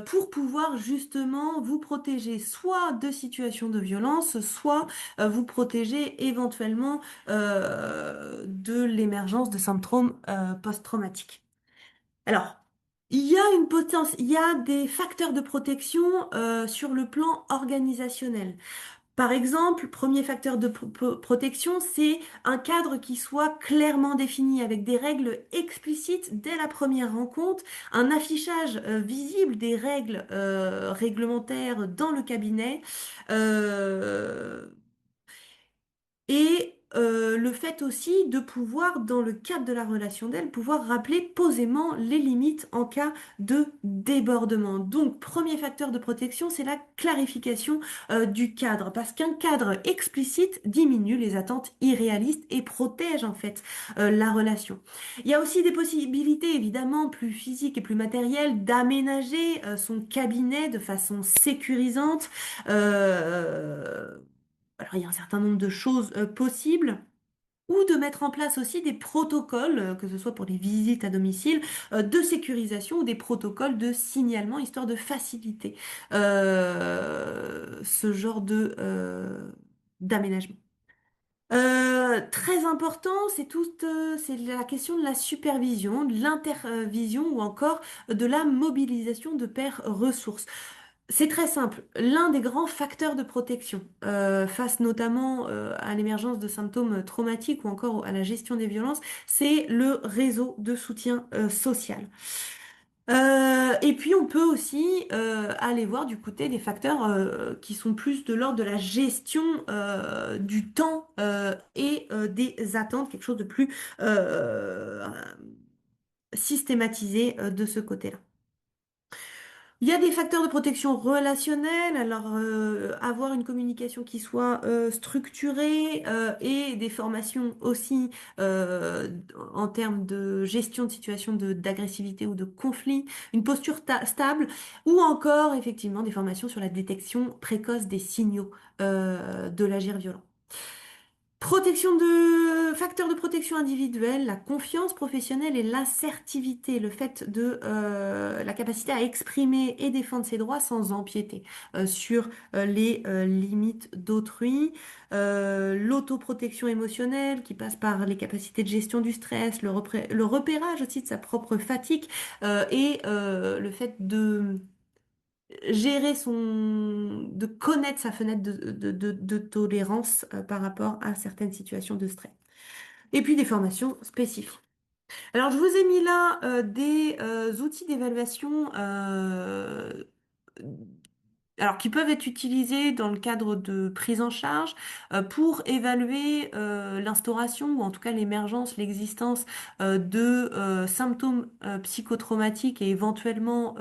pour pouvoir justement vous protéger soit de situations de violence, soit vous protéger éventuellement de l'émergence de symptômes post-traumatiques. Alors, il y a des facteurs de protection sur le plan organisationnel. Par exemple, premier facteur de protection, c'est un cadre qui soit clairement défini avec des règles explicites dès la première rencontre, un affichage visible des règles réglementaires dans le cabinet. euh, et le fait aussi de pouvoir, dans le cadre de la relation d'aide, pouvoir rappeler posément les limites en cas de débordement. Donc, premier facteur de protection, c'est la clarification du cadre, parce qu'un cadre explicite diminue les attentes irréalistes et protège en fait la relation. Il y a aussi des possibilités évidemment plus physiques et plus matérielles d'aménager son cabinet de façon sécurisante. Euh, alors, il y a un certain nombre de choses possibles. ou de mettre en place aussi des protocoles, que ce soit pour les visites à domicile, de sécurisation ou des protocoles de signalement, histoire de faciliter ce genre d'aménagement. Très important, c'est la question de la supervision, de l'intervision ou encore de la mobilisation de paires ressources. C'est très simple. L'un des grands facteurs de protection face notamment à l'émergence de symptômes traumatiques ou encore à la gestion des violences, c'est le réseau de soutien social. Et puis on peut aussi aller voir du côté des facteurs qui sont plus de l'ordre de la gestion du temps et des attentes, quelque chose de plus systématisé de ce côté-là. Il y a des facteurs de protection relationnelle, alors avoir une communication qui soit structurée et des formations aussi en termes de gestion de situation d'agressivité ou de conflit, une posture stable, ou encore effectivement des formations sur la détection précoce des signaux de l'agir violent. Protection de facteurs de protection individuelle, la confiance professionnelle et l'assertivité, le fait de la capacité à exprimer et défendre ses droits sans empiéter sur les limites d'autrui, l'autoprotection émotionnelle qui passe par les capacités de gestion du stress, le repérage aussi de sa propre fatigue et le fait de de connaître sa fenêtre de tolérance par rapport à certaines situations de stress. Et puis des formations spécifiques. Alors, je vous ai mis là des outils d'évaluation alors, qui peuvent être utilisés dans le cadre de prise en charge pour évaluer l'instauration ou en tout cas l'émergence, l'existence de symptômes psychotraumatiques et éventuellement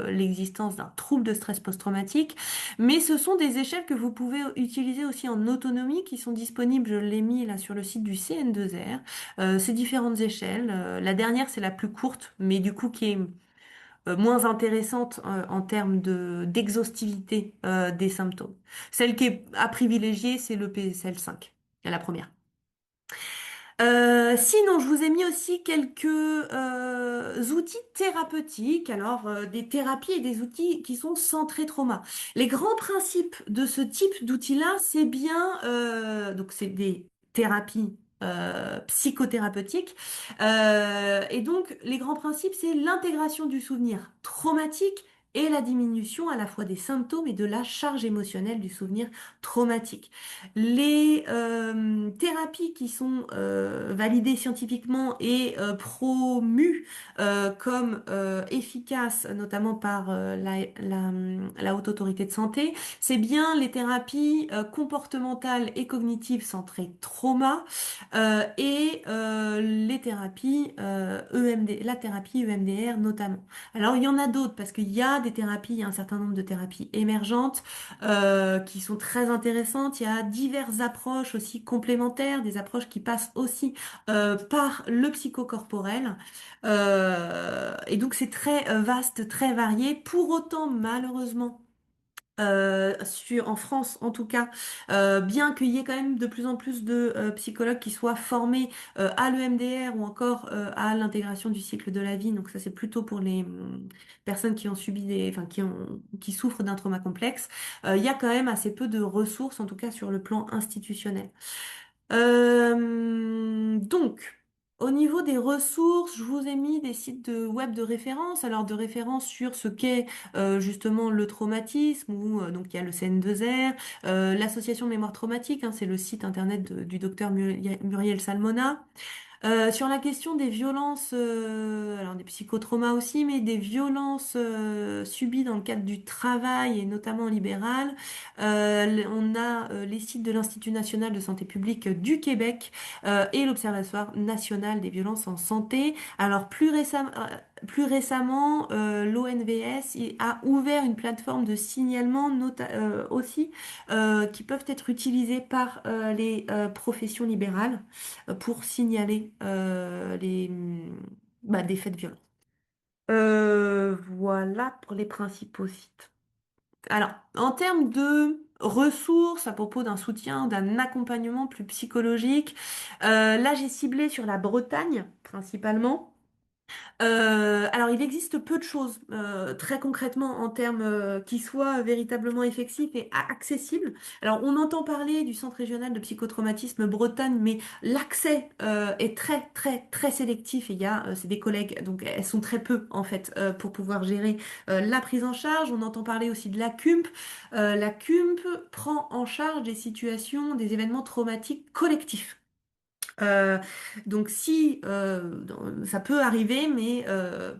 l'existence d'un trouble de stress post-traumatique. Mais ce sont des échelles que vous pouvez utiliser aussi en autonomie qui sont disponibles, je l'ai mis là sur le site du CN2R. Ces différentes échelles. La dernière, c'est la plus courte, mais du coup qui est moins intéressante en termes d'exhaustivité des symptômes. Celle qui est à privilégier, c'est le PSL5, la première. Sinon, je vous ai mis aussi quelques outils thérapeutiques, alors des thérapies et des outils qui sont centrés trauma. Les grands principes de ce type d'outils-là, c'est bien, donc c'est des thérapies psychothérapeutiques, et donc les grands principes, c'est l'intégration du souvenir traumatique et la diminution à la fois des symptômes et de la charge émotionnelle du souvenir traumatique. Les thérapies qui sont validées scientifiquement et promues comme efficaces, notamment par la Haute Autorité de Santé, c'est bien les thérapies comportementales et cognitives centrées trauma et les thérapies la thérapie EMDR notamment. Alors il y en a d'autres parce qu'il y a des thérapies, il y a un certain nombre de thérapies émergentes qui sont très intéressantes. Il y a diverses approches aussi complémentaires, des approches qui passent aussi par le psychocorporel. Et donc c'est très vaste, très varié. Pour autant, malheureusement, en France en tout cas, bien qu'il y ait quand même de plus en plus de psychologues qui soient formés à l'EMDR ou encore à l'intégration du cycle de la vie. Donc ça c'est plutôt pour les personnes qui ont subi enfin qui souffrent d'un trauma complexe. Il y a quand même assez peu de ressources, en tout cas sur le plan institutionnel. Donc, au niveau des ressources, je vous ai mis des sites de web de référence, alors de référence sur ce qu'est justement le traumatisme, ou donc il y a le CN2R, l'association Mémoire Traumatique, hein, c'est le site internet du docteur Muriel Salmona. Sur la question des violences, alors des psychotraumas aussi, mais des violences subies dans le cadre du travail et notamment libéral, on a les sites de l'Institut national de santé publique du Québec et l'Observatoire national des violences en santé. Alors plus récemment, l'ONVS a ouvert une plateforme de signalement aussi qui peuvent être utilisées par les professions libérales pour signaler des faits de violence. Voilà pour les principaux sites. Alors, en termes de ressources, à propos d'un soutien, d'un accompagnement plus psychologique. Là, j'ai ciblé sur la Bretagne principalement. Alors, il existe peu de choses, très concrètement, en termes qui soient véritablement effectifs et accessibles. Alors, on entend parler du Centre régional de psychotraumatisme Bretagne, mais l'accès est très, très, très sélectif. Et c'est des collègues, donc elles sont très peu, en fait, pour pouvoir gérer la prise en charge. On entend parler aussi de la CUMP. La CUMP prend en charge des situations, des événements traumatiques collectifs. Euh, donc si ça peut arriver, mais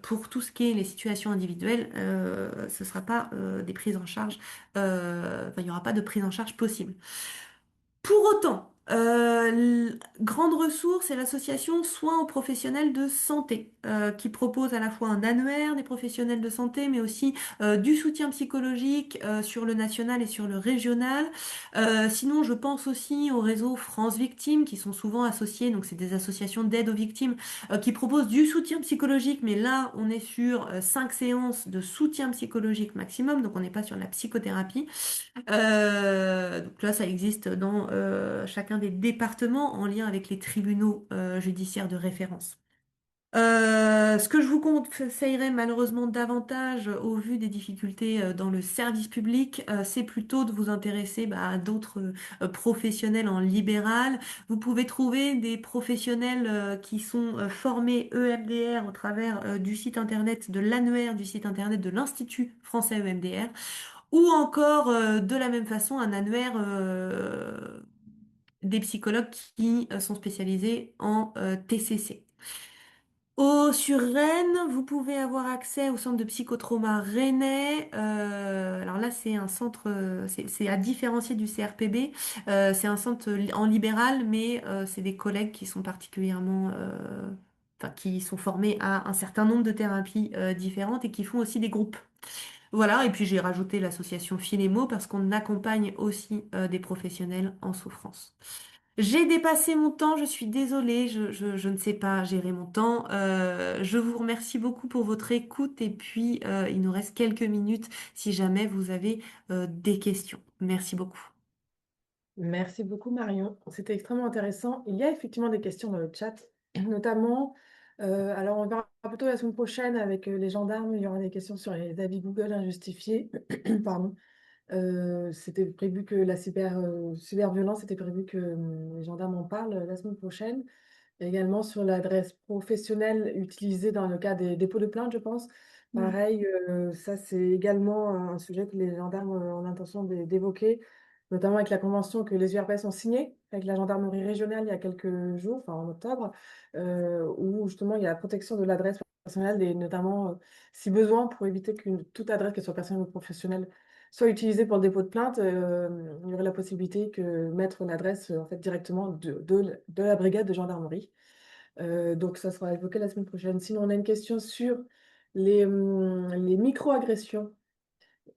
pour tout ce qui est les situations individuelles, ce ne sera pas des prises en charge, enfin, il n'y aura pas de prise en charge possible. Pour autant, grande ressource est l'association Soins aux professionnels de santé, qui propose à la fois un annuaire des professionnels de santé, mais aussi du soutien psychologique sur le national et sur le régional. Sinon, je pense aussi au réseau France Victimes, qui sont souvent associés, donc c'est des associations d'aide aux victimes, qui proposent du soutien psychologique, mais là, on est sur 5 séances de soutien psychologique maximum, donc on n'est pas sur la psychothérapie. Donc là, ça existe dans chacun des départements en lien avec les tribunaux judiciaires de référence. Ce que je vous conseillerais malheureusement davantage au vu des difficultés dans le service public, c'est plutôt de vous intéresser à d'autres professionnels en libéral. Vous pouvez trouver des professionnels qui sont formés EMDR au travers du site internet de l'annuaire du site internet de l'Institut français EMDR. Ou encore, de la même façon, un annuaire des psychologues qui sont spécialisés en TCC. Sur Rennes, vous pouvez avoir accès au centre de psychotrauma rennais. Alors là, c'est un centre, c'est à différencier du CRPB. C'est un centre en libéral, mais c'est des collègues qui sont particulièrement, enfin, qui sont formés à un certain nombre de thérapies différentes et qui font aussi des groupes. Voilà, et puis j'ai rajouté l'association Philémo parce qu'on accompagne aussi des professionnels en souffrance. J'ai dépassé mon temps, je suis désolée, je ne sais pas gérer mon temps. Je vous remercie beaucoup pour votre écoute et puis il nous reste quelques minutes si jamais vous avez des questions. Merci beaucoup. Merci beaucoup, Marion. C'était extrêmement intéressant. Il y a effectivement des questions dans le chat, notamment, alors on verra plutôt la semaine prochaine avec les gendarmes. Il y aura des questions sur les avis Google injustifiés. Pardon. C'était prévu que la cyberviolence, c'était prévu que les gendarmes en parlent la semaine prochaine. Également sur l'adresse professionnelle utilisée dans le cas des dépôts de plainte, je pense. Mm. Pareil, ça c'est également un sujet que les gendarmes ont l'intention d'évoquer, notamment avec la convention que les URPS ont signée avec la gendarmerie régionale il y a quelques jours, enfin en octobre, où justement il y a la protection de l'adresse personnelle et notamment, si besoin, pour éviter qu'une toute adresse, qu'elle soit personnelle ou professionnelle, soit utilisée pour le dépôt de plainte, il y aurait la possibilité que mettre l'adresse en fait directement de la brigade de gendarmerie. Donc ça sera évoqué la semaine prochaine. Sinon, on a une question sur les microagressions.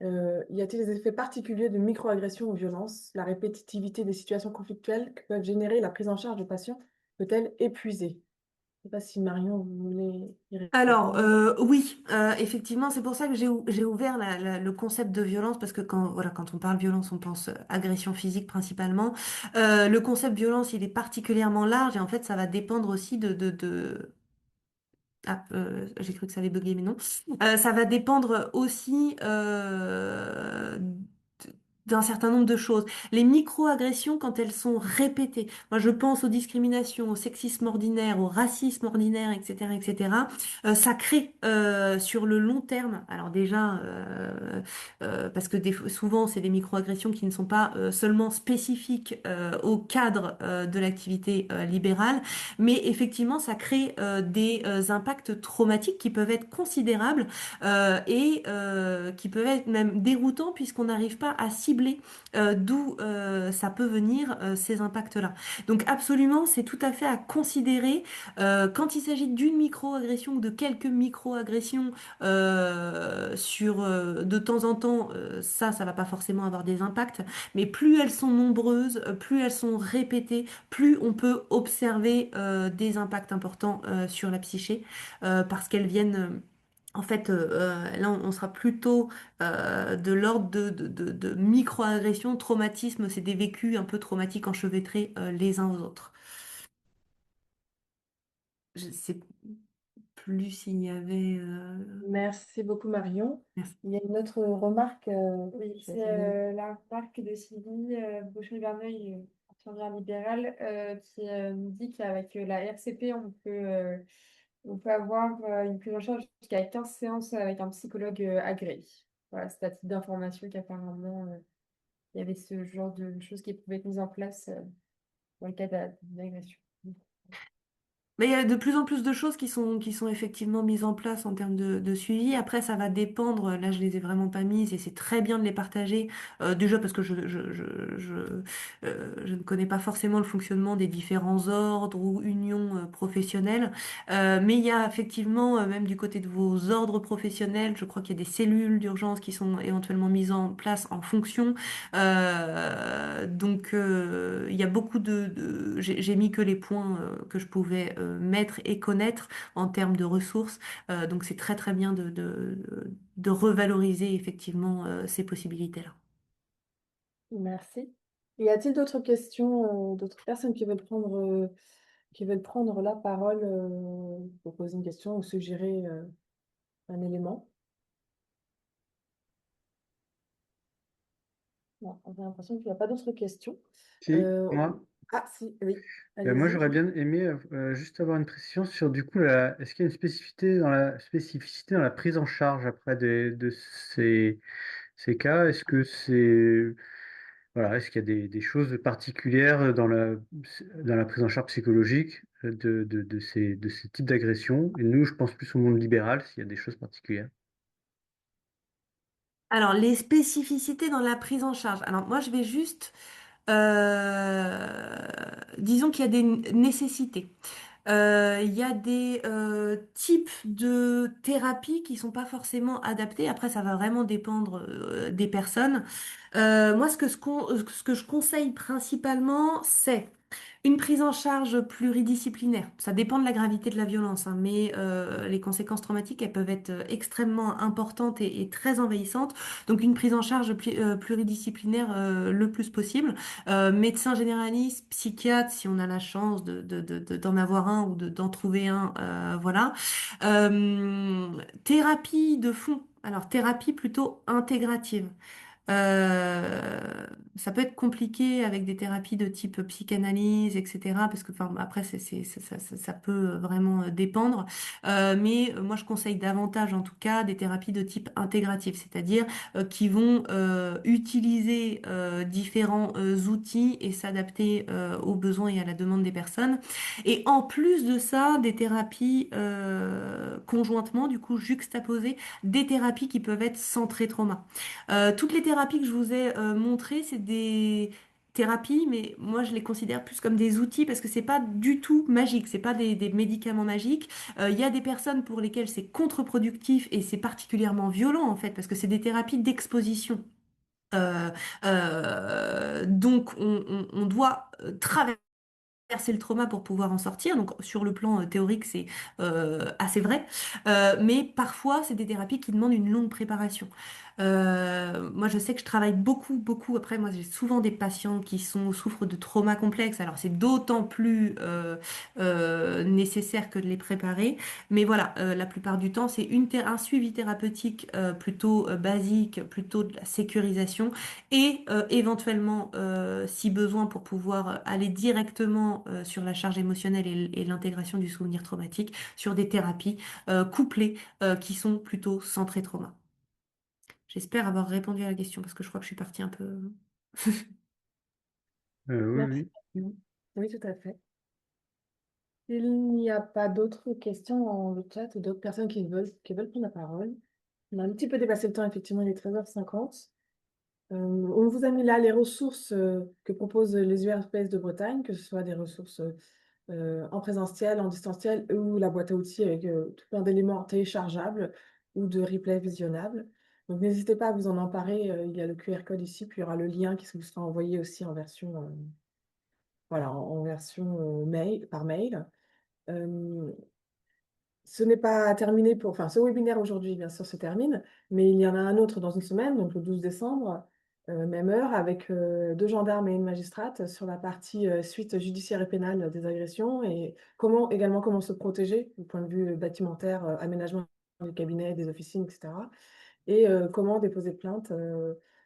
Y a-t-il des effets particuliers de microagressions ou violences? La répétitivité des situations conflictuelles que peuvent générer la prise en charge de patients peut-elle épuiser? Je ne sais pas si Marion, vous voulez y Alors, répondre. oui, effectivement, c'est pour ça que j'ai ouvert le concept de violence, parce que voilà, quand on parle violence, on pense agression physique principalement. Le concept violence, il est particulièrement large et en fait, ça va dépendre aussi Ah, j'ai cru que ça allait bugger, mais non. Ça va dépendre aussi d'un certain nombre de choses. Les micro-agressions, quand elles sont répétées, moi je pense aux discriminations, au sexisme ordinaire, au racisme ordinaire, etc., etc., ça crée sur le long terme, alors déjà, parce que souvent c'est des micro-agressions qui ne sont pas seulement spécifiques au cadre de l'activité libérale, mais effectivement ça crée des impacts traumatiques qui peuvent être considérables et qui peuvent être même déroutants puisqu'on n'arrive pas à cibler d'où ça peut venir ces impacts-là. Donc absolument, c'est tout à fait à considérer quand il s'agit d'une micro-agression ou de quelques micro-agressions sur de temps en temps, ça va pas forcément avoir des impacts, mais plus elles sont nombreuses, plus elles sont répétées, plus on peut observer des impacts importants sur la psyché parce qu'elles viennent En fait, là, on sera plutôt de l'ordre de micro-agressions, traumatisme, c'est des vécus un peu traumatiques enchevêtrés les uns aux autres. Je sais plus s'il y avait... Merci beaucoup, Marion. Merci. Il y a une autre remarque. Oui, J'ai c'est fait- la remarque de Sylvie Beauchon-Verneuil, infirmière libérale, qui nous dit qu'avec la RCP, on peut avoir une prise en charge jusqu'à 15 séances avec un psychologue agréé. Voilà, c'est à titre d'information qu'apparemment, il y avait ce genre de choses qui pouvaient être mises en place dans le cas d'agression. Mais il y a de plus en plus de choses qui sont effectivement mises en place en termes de suivi. Après, ça va dépendre. Là, je les ai vraiment pas mises et c'est très bien de les partager. Déjà parce que je ne connais pas forcément le fonctionnement des différents ordres ou unions professionnelles. Mais il y a effectivement, même du côté de vos ordres professionnels, je crois qu'il y a des cellules d'urgence qui sont éventuellement mises en place en fonction. Il y a beaucoup j'ai mis que les points que je pouvais mettre et connaître en termes de ressources. Donc c'est très très bien de revaloriser effectivement ces possibilités-là. Merci. Y a-t-il d'autres questions, d'autres personnes qui veulent prendre la parole pour poser une question ou suggérer un élément? Non, j'ai l'impression qu'il n'y a pas d'autres questions. Si, Euh, moi, Ah, si, oui, moi allez-y. j'aurais bien aimé juste avoir une précision sur du coup, est-ce qu'il y a une spécificité dans la prise en charge après de ces cas? Est-ce que voilà, est-ce qu'il y a des choses particulières dans la prise en charge psychologique de ces types d'agressions? Et nous, je pense plus au monde libéral, s'il y a des choses particulières. Alors, les spécificités dans la prise en charge. Alors, moi, je vais juste, euh, disons qu'il y a des nécessités. Il y a des types de thérapies qui sont pas forcément adaptées. Après, ça va vraiment dépendre des personnes. Moi, ce que je conseille principalement, c'est une prise en charge pluridisciplinaire. Ça dépend de la gravité de la violence, hein, mais les conséquences traumatiques, elles peuvent être extrêmement importantes et très envahissantes. Donc une prise en charge pluridisciplinaire le plus possible. Médecin généraliste, psychiatre, si on a la chance d'en avoir un ou d'en trouver un, voilà. Euh, Thérapie de fond. Alors thérapie plutôt intégrative. Euh, Ça peut être compliqué avec des thérapies de type psychanalyse, etc. Parce que, enfin, après, ça peut vraiment dépendre. Moi, je conseille davantage, en tout cas, des thérapies de type intégratif, c'est-à-dire qui vont utiliser différents outils et s'adapter aux besoins et à la demande des personnes. Et en plus de ça, des thérapies conjointement, du coup, juxtaposées, des thérapies qui peuvent être centrées trauma. Toutes les thérapies que je vous ai montrées, c'est des thérapies, mais moi je les considère plus comme des outils parce que c'est pas du tout magique, c'est pas des médicaments magiques. Il y a des personnes pour lesquelles c'est contre-productif et c'est particulièrement violent en fait parce que c'est des thérapies d'exposition. Euh, donc on doit traverser le trauma pour pouvoir en sortir. Donc sur le plan théorique, c'est assez vrai. Mais parfois, c'est des thérapies qui demandent une longue préparation. Moi, je sais que je travaille beaucoup, beaucoup. Après, moi, j'ai souvent des patients qui souffrent de traumas complexes. Alors, c'est d'autant plus nécessaire que de les préparer. Mais voilà, la plupart du temps, c'est un suivi thérapeutique plutôt basique, plutôt de la sécurisation et éventuellement, si besoin, pour pouvoir aller directement sur la charge émotionnelle et l'intégration du souvenir traumatique, sur des thérapies couplées qui sont plutôt centrées trauma. J'espère avoir répondu à la question parce que je crois que je suis partie un peu. Oui, Merci. oui. Oui, tout à fait. Il n'y a pas d'autres questions dans le chat ou d'autres personnes qui veulent prendre la parole. On a un petit peu dépassé le temps, effectivement, il est 13h50. On vous a mis là les ressources que proposent les URPS de Bretagne, que ce soit des ressources en présentiel, en distanciel ou la boîte à outils avec tout plein d'éléments téléchargeables ou de replays visionnables. Donc n'hésitez pas à vous en emparer, il y a le QR code ici, puis il y aura le lien qui vous sera envoyé aussi en version, voilà, en version mail, par mail. Euh, ce n'est pas terminé enfin, ce webinaire aujourd'hui, bien sûr, se termine, mais il y en a un autre dans une semaine, donc le 12 décembre, même heure, avec 2 gendarmes et une magistrate sur la partie suite judiciaire et pénale des agressions et également comment se protéger du point de vue bâtimentaire, aménagement des cabinets, des officines, etc. Et comment déposer plainte,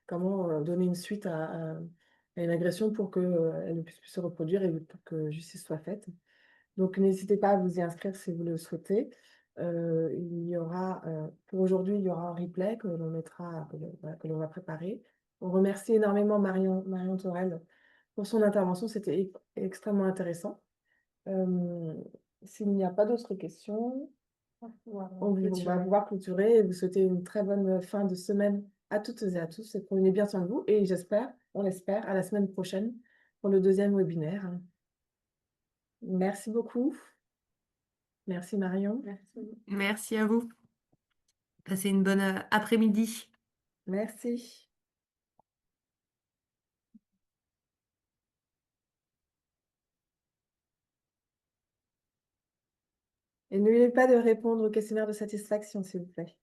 comment donner une suite à une agression pour qu'elle ne puisse plus se reproduire et pour que justice soit faite. Donc, n'hésitez pas à vous y inscrire si vous le souhaitez. Il y aura, pour aujourd'hui, il y aura un replay que l'on mettra, voilà, que l'on va préparer. On remercie énormément Marion Torel pour son intervention, c'était extrêmement intéressant. Euh, S'il n'y a pas d'autres questions, on va pouvoir clôturer et vous souhaiter une très bonne fin de semaine à toutes et à tous et prenez bien soin de vous et j'espère, on l'espère, à la semaine prochaine pour le deuxième webinaire. Merci beaucoup. Merci Marion. Merci. Merci à vous. Passez une bonne après-midi. Merci. Et n'oubliez pas de répondre au questionnaire de satisfaction, s'il vous plaît.